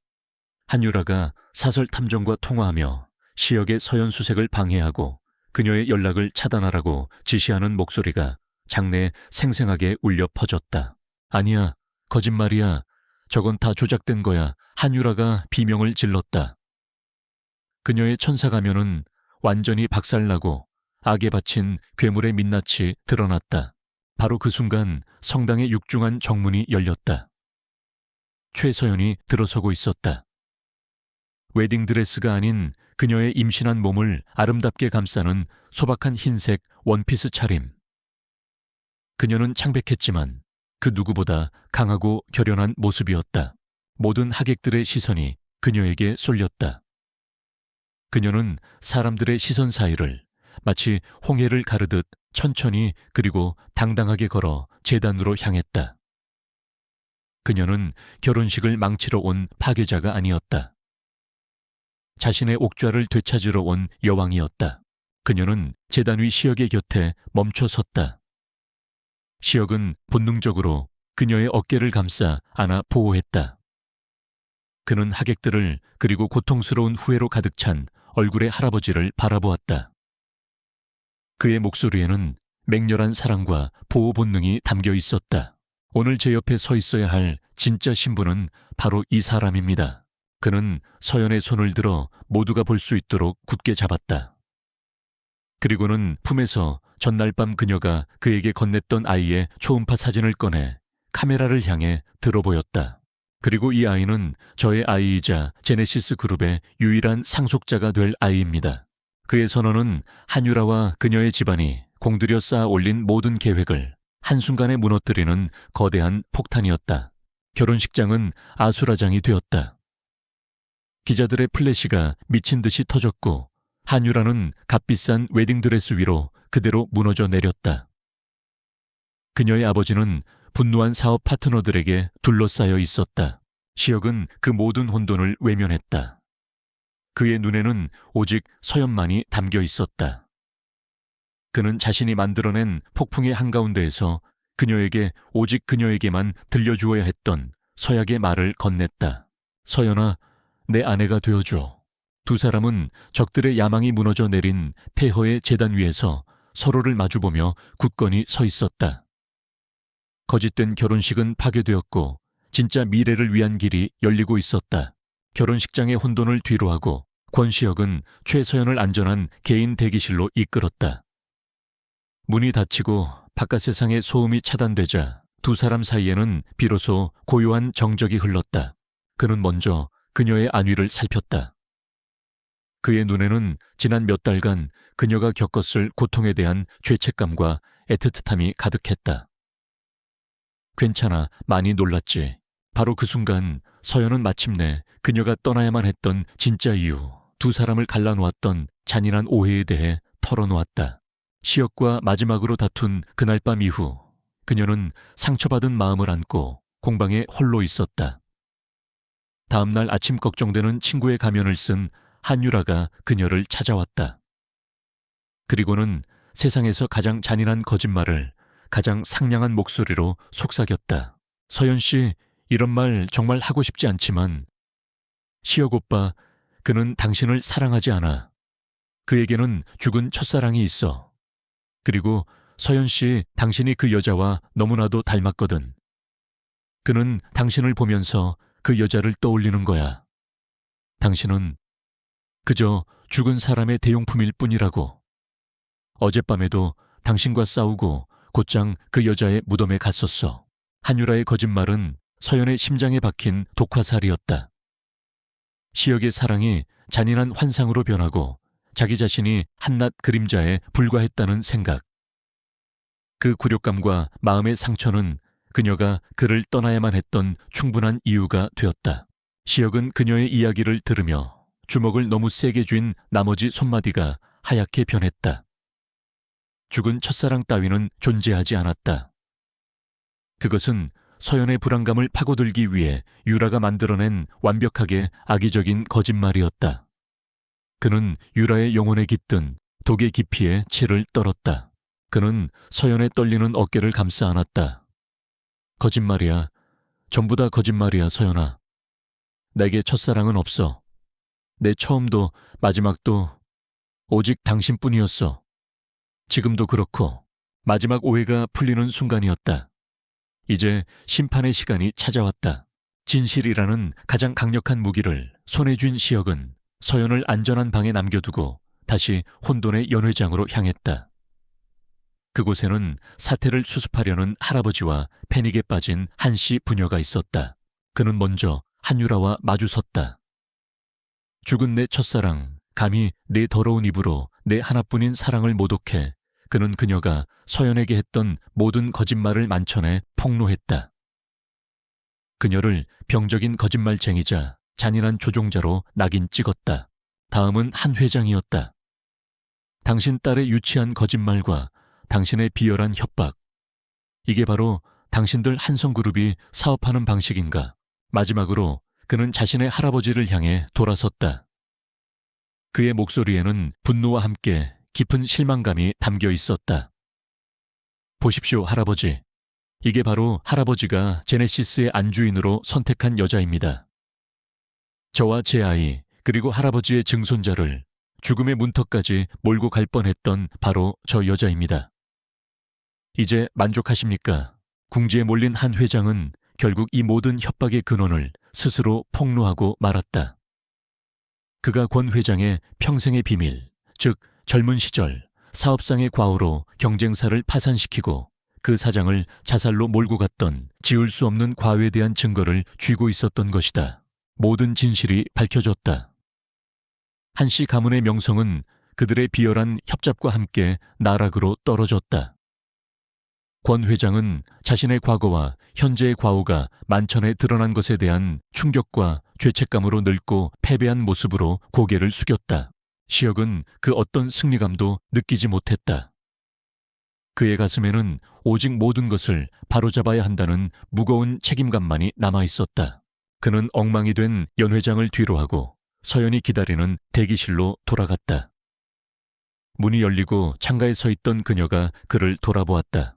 한유라가 사설 탐정과 통화하며 시역의 서연 수색을 방해하고 그녀의 연락을 차단하라고 지시하는 목소리가 장내에 생생하게 울려 퍼졌다. 아니야, 거짓말이야. 저건 다 조작된 거야. 한유라가 비명을 질렀다. 그녀의 천사 가면은 완전히 박살나고 악에 바친 괴물의 민낯이 드러났다. 바로 그 순간 성당의 육중한 정문이 열렸다. 최서연이 들어서고 있었다. 웨딩드레스가 아닌 그녀의 임신한 몸을 아름답게 감싸는 소박한 흰색 원피스 차림. 그녀는 창백했지만 그 누구보다 강하고 결연한 모습이었다. 모든 하객들의 시선이 그녀에게 쏠렸다. 그녀는 사람들의 시선 사이를 마치 홍해를 가르듯 천천히 그리고 당당하게 걸어 제단으로 향했다. 그녀는 결혼식을 망치러 온 파괴자가 아니었다. 자신의 옥좌를 되찾으러 온 여왕이었다. 그녀는 제단 위 시역의 곁에 멈춰 섰다. 시역은 본능적으로 그녀의 어깨를 감싸 안아 보호했다. 그는 하객들을 그리고 고통스러운 후회로 가득 찬 얼굴의 할아버지를 바라보았다. 그의 목소리에는 맹렬한 사랑과 보호 본능이 담겨 있었다. 오늘 제 옆에 서 있어야 할 진짜 신부는 바로 이 사람입니다. 그는 서연의 손을 들어 모두가 볼 수 있도록 굳게 잡았다. 그리고는 품에서 전날 밤 그녀가 그에게 건넸던 아이의 초음파 사진을 꺼내 카메라를 향해 들어보였다. 그리고 이 아이는 저의 아이이자 제네시스 그룹의 유일한 상속자가 될 아이입니다. 그의 선언은 한유라와 그녀의 집안이 공들여 쌓아 올린 모든 계획을 한순간에 무너뜨리는 거대한 폭탄이었다. 결혼식장은 아수라장이 되었다. 기자들의 플래시가 미친 듯이 터졌고 한유라는 값비싼 웨딩드레스 위로 그대로 무너져 내렸다. 그녀의 아버지는 분노한 사업 파트너들에게 둘러싸여 있었다. 시역은 그 모든 혼돈을 외면했다. 그의 눈에는 오직 서연만이 담겨 있었다. 그는 자신이 만들어낸 폭풍의 한가운데에서 그녀에게 오직 그녀에게만 들려주어야 했던 서약의 말을 건넸다. 서연아, 내 아내가 되어줘. 두 사람은 적들의 야망이 무너져 내린 폐허의 제단 위에서 서로를 마주보며 굳건히 서 있었다. 거짓된 결혼식은 파괴되었고 진짜 미래를 위한 길이 열리고 있었다. 결혼식장의 혼돈을 뒤로하고 권시혁은 최서연을 안전한 개인 대기실로 이끌었다. 문이 닫히고 바깥 세상의 소음이 차단되자 두 사람 사이에는 비로소 고요한 정적이 흘렀다. 그는 먼저 그녀의 안위를 살폈다. 그의 눈에는 지난 몇 달간 그녀가 겪었을 고통에 대한 죄책감과 애틋함이 가득했다. 괜찮아, 많이 놀랐지. 바로 그 순간 서연은 마침내 그녀가 떠나야만 했던 진짜 이유, 두 사람을 갈라놓았던 잔인한 오해에 대해 털어놓았다. 시역과 마지막으로 다툰 그날 밤 이후 그녀는 상처받은 마음을 안고 공방에 홀로 있었다. 다음날 아침 걱정되는 친구의 가면을 쓴 한유라가 그녀를 찾아왔다. 그리고는 세상에서 가장 잔인한 거짓말을 가장 상냥한 목소리로 속삭였다. 서연 씨, 이런 말 정말 하고 싶지 않지만 시혁 오빠, 그는 당신을 사랑하지 않아. 그에게는 죽은 첫사랑이 있어. 그리고 서연 씨, 당신이 그 여자와 너무나도 닮았거든. 그는 당신을 보면서 그 여자를 떠올리는 거야. 당신은 그저 죽은 사람의 대용품일 뿐이라고. 어젯밤에도 당신과 싸우고 곧장 그 여자의 무덤에 갔었어. 한유라의 거짓말은 서연의 심장에 박힌 독화살이었다. 시역의 사랑이 잔인한 환상으로 변하고 자기 자신이 한낱 그림자에 불과했다는 생각. 그 굴욕감과 마음의 상처는 그녀가 그를 떠나야만 했던 충분한 이유가 되었다. 시역은 그녀의 이야기를 들으며 주먹을 너무 세게 쥔 나머지 손마디가 하얗게 변했다. 죽은 첫사랑 따위는 존재하지 않았다. 그것은 서연의 불안감을 파고들기 위해 유라가 만들어낸 완벽하게 악의적인 거짓말이었다. 그는 유라의 영혼에 깃든 독의 깊이에 치를 떨었다. 그는 서연의 떨리는 어깨를 감싸 안았다. 거짓말이야. 전부 다 거짓말이야, 서연아. 내게 첫사랑은 없어. 내 처음도 마지막도 오직 당신뿐이었어. 지금도 그렇고 마지막 오해가 풀리는 순간이었다. 이제 심판의 시간이 찾아왔다. 진실이라는 가장 강력한 무기를 손에 쥔 시혁은 서연을 안전한 방에 남겨두고 다시 혼돈의 연회장으로 향했다. 그곳에는 사태를 수습하려는 할아버지와 패닉에 빠진 한씨 부녀가 있었다. 그는 먼저 한유라와 마주섰다. 죽은 내 첫사랑, 감히 내 더러운 입으로 내 하나뿐인 사랑을 모독해 그는 그녀가 서연에게 했던 모든 거짓말을 만천해 폭로했다. 그녀를 병적인 거짓말쟁이자 잔인한 조종자로 낙인 찍었다. 다음은 한 회장이었다. 당신 딸의 유치한 거짓말과 당신의 비열한 협박. 이게 바로 당신들 한성그룹이 사업하는 방식인가? 마지막으로 그는 자신의 할아버지를 향해 돌아섰다. 그의 목소리에는 분노와 함께 깊은 실망감이 담겨 있었다. 보십시오, 할아버지. 이게 바로 할아버지가 제네시스의 안주인으로 선택한 여자입니다. 저와 제 아이, 그리고 할아버지의 증손자를 죽음의 문턱까지 몰고 갈 뻔했던 바로 저 여자입니다. 이제 만족하십니까? 궁지에 몰린 한 회장은 결국 이 모든 협박의 근원을 스스로 폭로하고 말았다. 그가 권 회장의 평생의 비밀, 즉 젊은 시절 사업상의 과오로 경쟁사를 파산시키고 그 사장을 자살로 몰고 갔던 지울 수 없는 과오에 대한 증거를 쥐고 있었던 것이다. 모든 진실이 밝혀졌다. 한씨 가문의 명성은 그들의 비열한 협잡과 함께 나락으로 떨어졌다. 권 회장은 자신의 과거와 현재의 과오가 만천에 드러난 것에 대한 충격과 죄책감으로 늙고 패배한 모습으로 고개를 숙였다. 시혁은 그 어떤 승리감도 느끼지 못했다. 그의 가슴에는 오직 모든 것을 바로잡아야 한다는 무거운 책임감만이 남아있었다. 그는 엉망이 된 연회장을 뒤로하고 서연이 기다리는 대기실로 돌아갔다. 문이 열리고 창가에 서 있던 그녀가 그를 돌아보았다.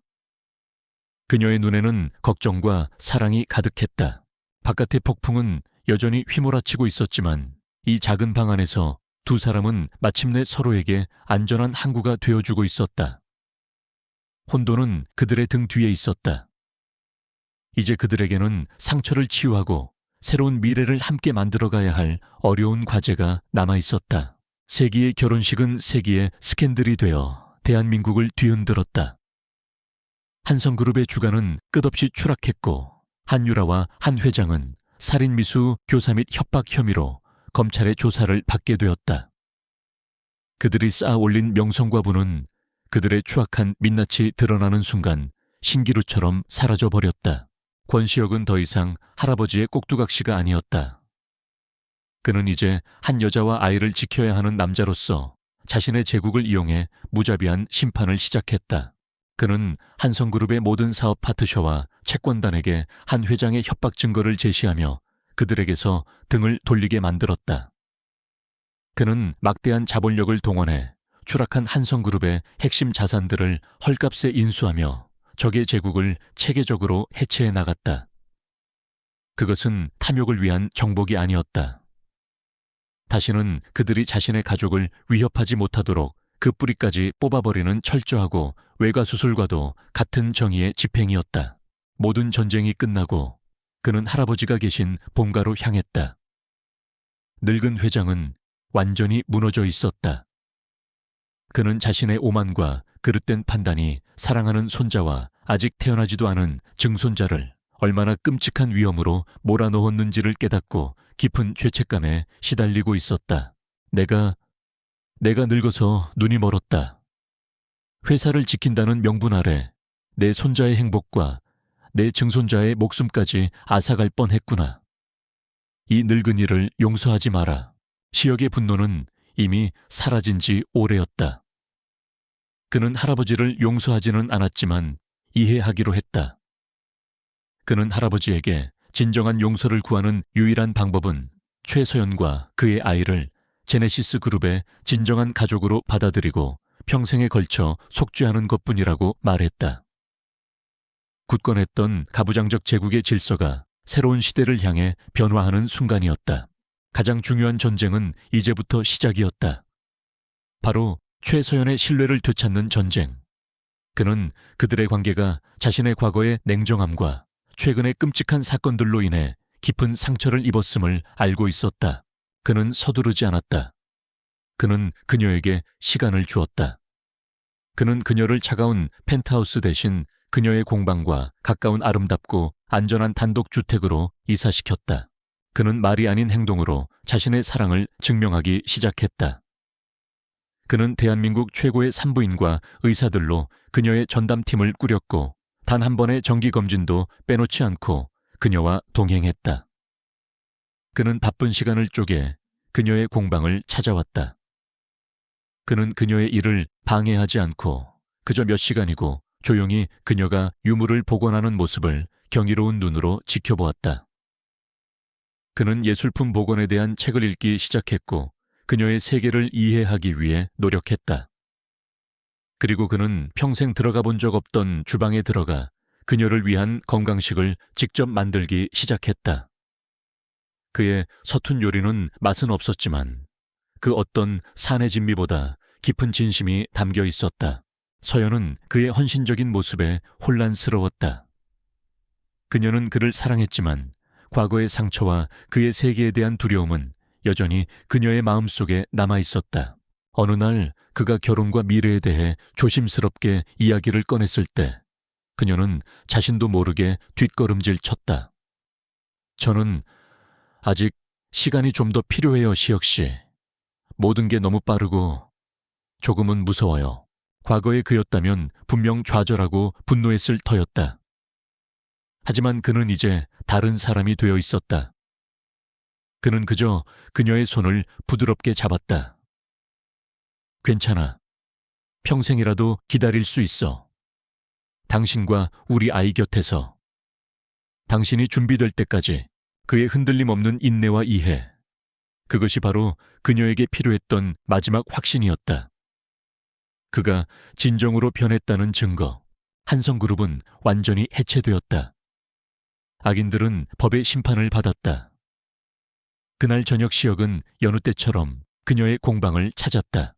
그녀의 눈에는 걱정과 사랑이 가득했다. 바깥의 폭풍은 여전히 휘몰아치고 있었지만 이 작은 방 안에서 두 사람은 마침내 서로에게 안전한 항구가 되어주고 있었다. 혼돈은 그들의 등 뒤에 있었다. 이제 그들에게는 상처를 치유하고 새로운 미래를 함께 만들어가야 할 어려운 과제가 남아있었다. 세기의 결혼식은 세기의 스캔들이 되어 대한민국을 뒤흔들었다. 한성그룹의 주가는 끝없이 추락했고 한유라와 한 회장은 살인미수 교사 및 협박 혐의로 검찰의 조사를 받게 되었다. 그들이 쌓아 올린 명성과 부는 그들의 추악한 민낯이 드러나는 순간 신기루처럼 사라져버렸다. 권시혁은 더 이상 할아버지의 꼭두각시가 아니었다. 그는 이제 한 여자와 아이를 지켜야 하는 남자로서 자신의 제국을 이용해 무자비한 심판을 시작했다. 그는 한성그룹의 모든 사업 파트셔와 채권단에게 한 회장의 협박 증거를 제시하며 그들에게서 등을 돌리게 만들었다. 그는 막대한 자본력을 동원해 추락한 한성그룹의 핵심 자산들을 헐값에 인수하며 적의 제국을 체계적으로 해체해 나갔다. 그것은 탐욕을 위한 정복이 아니었다. 다시는 그들이 자신의 가족을 위협하지 못하도록 그 뿌리까지 뽑아버리는 철저하고 외과수술과도 같은 정의의 집행이었다. 모든 전쟁이 끝나고 그는 할아버지가 계신 본가로 향했다. 늙은 회장은 완전히 무너져 있었다. 그는 자신의 오만과 그릇된 판단이 사랑하는 손자와 아직 태어나지도 않은 증손자를 얼마나 끔찍한 위험으로 몰아넣었는지를 깨닫고 깊은 죄책감에 시달리고 있었다. 내가 늙어서 눈이 멀었다. 회사를 지킨다는 명분 아래 내 손자의 행복과 내 증손자의 목숨까지 앗아갈 뻔했구나. 이 늙은이를 용서하지 마라. 시혁의 분노는 이미 사라진 지 오래였다. 그는 할아버지를 용서하지는 않았지만 이해하기로 했다. 그는 할아버지에게 진정한 용서를 구하는 유일한 방법은 최서연과 그의 아이를 제네시스 그룹의 진정한 가족으로 받아들이고 평생에 걸쳐 속죄하는 것뿐이라고 말했다. 굳건했던 가부장적 제국의 질서가 새로운 시대를 향해 변화하는 순간이었다. 가장 중요한 전쟁은 이제부터 시작이었다. 바로 최서연의 신뢰를 되찾는 전쟁. 그는 그들의 관계가 자신의 과거의 냉정함과 최근의 끔찍한 사건들로 인해 깊은 상처를 입었음을 알고 있었다. 그는 서두르지 않았다. 그는 그녀에게 시간을 주었다. 그는 그녀를 차가운 펜트하우스 대신 그녀의 공방과 가까운 아름답고 안전한 단독주택으로 이사시켰다. 그는 말이 아닌 행동으로 자신의 사랑을 증명하기 시작했다. 그는 대한민국 최고의 산부인과 의사들로 그녀의 전담팀을 꾸렸고 단 한 번의 정기검진도 빼놓지 않고 그녀와 동행했다. 그는 바쁜 시간을 쪼개 그녀의 공방을 찾아왔다. 그는 그녀의 일을 방해하지 않고 그저 몇 시간이고 조용히 그녀가 유물을 복원하는 모습을 경이로운 눈으로 지켜보았다. 그는 예술품 복원에 대한 책을 읽기 시작했고 그녀의 세계를 이해하기 위해 노력했다. 그리고 그는 평생 들어가 본 적 없던 주방에 들어가 그녀를 위한 건강식을 직접 만들기 시작했다. 그의 서툰 요리는 맛은 없었지만 그 어떤 산의 진미보다 깊은 진심이 담겨 있었다. 서연은 그의 헌신적인 모습에 혼란스러웠다. 그녀는 그를 사랑했지만 과거의 상처와 그의 세계에 대한 두려움은 여전히 그녀의 마음속에 남아 있었다. 어느 날 그가 결혼과 미래에 대해 조심스럽게 이야기를 꺼냈을 때 그녀는 자신도 모르게 뒷걸음질 쳤다. 저는 아직 시간이 좀 더 필요해요, 시혁 씨. 모든 게 너무 빠르고 조금은 무서워요. 과거의 그였다면 분명 좌절하고 분노했을 터였다. 하지만 그는 이제 다른 사람이 되어 있었다. 그는 그저 그녀의 손을 부드럽게 잡았다. 괜찮아. 평생이라도 기다릴 수 있어. 당신과 우리 아이 곁에서. 당신이 준비될 때까지. 그의 흔들림 없는 인내와 이해. 그것이 바로 그녀에게 필요했던 마지막 확신이었다. 그가 진정으로 변했다는 증거. 한성그룹은 완전히 해체되었다. 악인들은 법의 심판을 받았다. 그날 저녁 시혁은 여느 때처럼 그녀의 공방을 찾았다.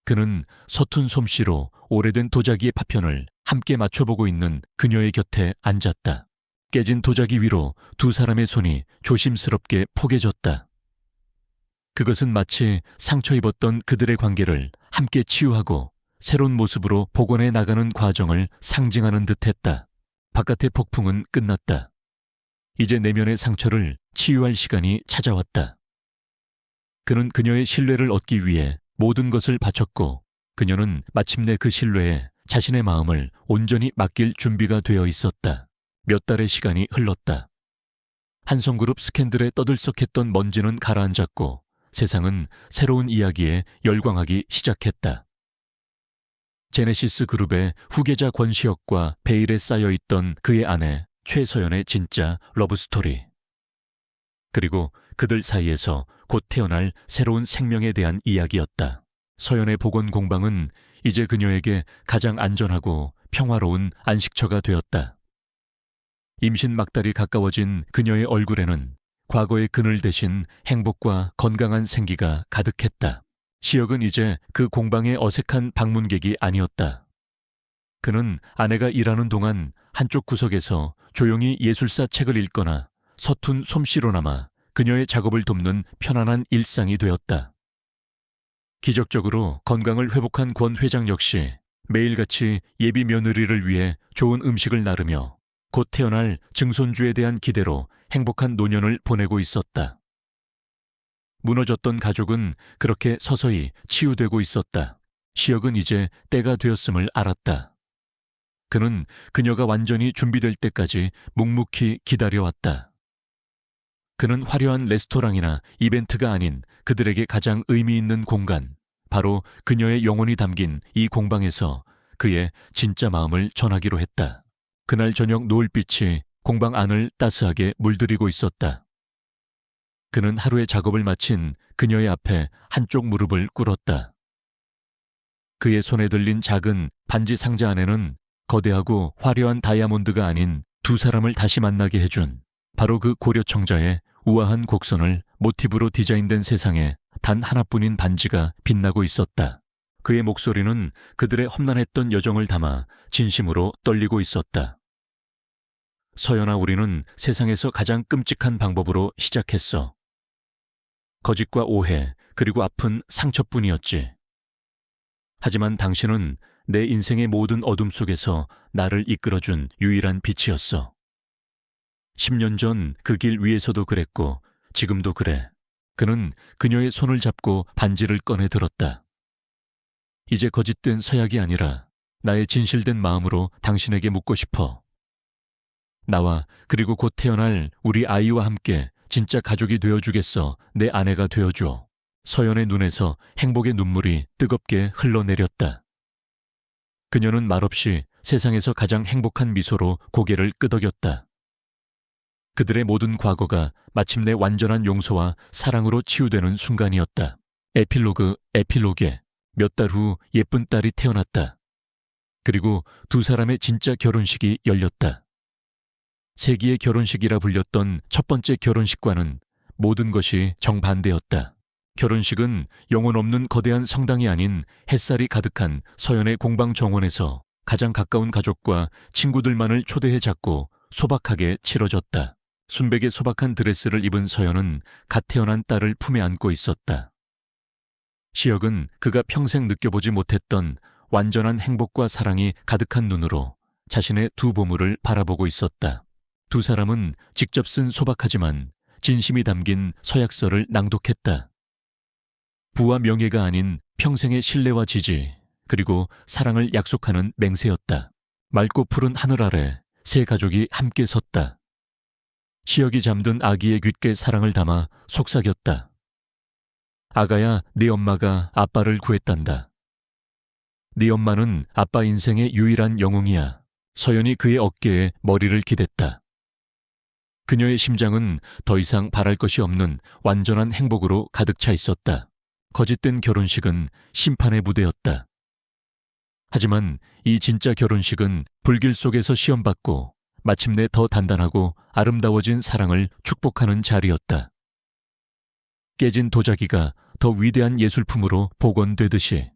그는 서툰 솜씨로 오래된 도자기의 파편을 함께 맞춰보고 있는 그녀의 곁에 앉았다. 깨진 도자기 위로 두 사람의 손이 조심스럽게 포개졌다. 그것은 마치 상처 입었던 그들의 관계를 함께 치유하고 새로운 모습으로 복원해 나가는 과정을 상징하는 듯했다. 바깥의 폭풍은 끝났다. 이제 내면의 상처를 치유할 시간이 찾아왔다. 그는 그녀의 신뢰를 얻기 위해 모든 것을 바쳤고 그녀는 마침내 그 신뢰에 자신의 마음을 온전히 맡길 준비가 되어 있었다. 몇 달의 시간이 흘렀다. 한성그룹 스캔들에 떠들썩했던 먼지는 가라앉았고 세상은 새로운 이야기에 열광하기 시작했다. 제네시스 그룹의 후계자 권시혁과 베일에 쌓여있던 그의 아내 최서연의 진짜 러브스토리. 그리고 그들 사이에서 곧 태어날 새로운 생명에 대한 이야기였다. 서연의 복원 공방은 이제 그녀에게 가장 안전하고 평화로운 안식처가 되었다. 임신 막달이 가까워진 그녀의 얼굴에는 과거의 그늘 대신 행복과 건강한 생기가 가득했다. 시혁은 이제 그 공방의 어색한 방문객이 아니었다. 그는 아내가 일하는 동안 한쪽 구석에서 조용히 예술사 책을 읽거나 서툰 솜씨로나마 그녀의 작업을 돕는 편안한 일상이 되었다. 기적적으로 건강을 회복한 권 회장 역시 매일같이 예비 며느리를 위해 좋은 음식을 나르며 곧 태어날 증손주에 대한 기대로 행복한 노년을 보내고 있었다. 무너졌던 가족은 그렇게 서서히 치유되고 있었다. 시혁은 이제 때가 되었음을 알았다. 그는 그녀가 완전히 준비될 때까지 묵묵히 기다려왔다. 그는 화려한 레스토랑이나 이벤트가 아닌 그들에게 가장 의미 있는 공간, 바로 그녀의 영혼이 담긴 이 공방에서 그의 진짜 마음을 전하기로 했다. 그날 저녁 노을빛이 공방 안을 따스하게 물들이고 있었다. 그는 하루의 작업을 마친 그녀의 앞에 한쪽 무릎을 꿇었다. 그의 손에 들린 작은 반지 상자 안에는 거대하고 화려한 다이아몬드가 아닌 두 사람을 다시 만나게 해준 바로 그 고려청자의 우아한 곡선을 모티브로 디자인된 세상에 단 하나뿐인 반지가 빛나고 있었다. 그의 목소리는 그들의 험난했던 여정을 담아 진심으로 떨리고 있었다. 서연아, 우리는 세상에서 가장 끔찍한 방법으로 시작했어. 거짓과 오해, 그리고 아픈 상처뿐이었지. 하지만 당신은 내 인생의 모든 어둠 속에서 나를 이끌어준 유일한 빛이었어. 10년 전 그 길 위에서도 그랬고 지금도 그래. 그는 그녀의 손을 잡고 반지를 꺼내 들었다. 이제 거짓된 서약이 아니라 나의 진실된 마음으로 당신에게 묻고 싶어. 나와 그리고 곧 태어날 우리 아이와 함께 진짜 가족이 되어주겠어. 내 아내가 되어줘. 서연의 눈에서 행복의 눈물이 뜨겁게 흘러내렸다. 그녀는 말없이 세상에서 가장 행복한 미소로 고개를 끄덕였다. 그들의 모든 과거가 마침내 완전한 용서와 사랑으로 치유되는 순간이었다. 에필로게 몇 달 후 예쁜 딸이 태어났다. 그리고 두 사람의 진짜 결혼식이 열렸다. 세기의 결혼식이라 불렸던 첫 번째 결혼식과는 모든 것이 정반대였다. 결혼식은 영혼 없는 거대한 성당이 아닌 햇살이 가득한 서연의 공방 정원에서 가장 가까운 가족과 친구들만을 초대해 잡고 소박하게 치러졌다. 순백의 소박한 드레스를 입은 서연은 갓 태어난 딸을 품에 안고 있었다. 시혁은 그가 평생 느껴보지 못했던 완전한 행복과 사랑이 가득한 눈으로 자신의 두 보물을 바라보고 있었다. 두 사람은 직접 쓴 소박하지만 진심이 담긴 서약서를 낭독했다. 부와 명예가 아닌 평생의 신뢰와 지지, 그리고 사랑을 약속하는 맹세였다. 맑고 푸른 하늘 아래 세 가족이 함께 섰다. 시혁이 잠든 아기의 귓게 사랑을 담아 속삭였다. 아가야, 네 엄마가 아빠를 구했단다. 네 엄마는 아빠 인생의 유일한 영웅이야. 서연이 그의 어깨에 머리를 기댔다. 그녀의 심장은 더 이상 바랄 것이 없는 완전한 행복으로 가득 차 있었다. 거짓된 결혼식은 심판의 무대였다. 하지만 이 진짜 결혼식은 불길 속에서 시험받고 마침내 더 단단하고 아름다워진 사랑을 축복하는 자리였다. 깨진 도자기가 더 위대한 예술품으로 복원되듯이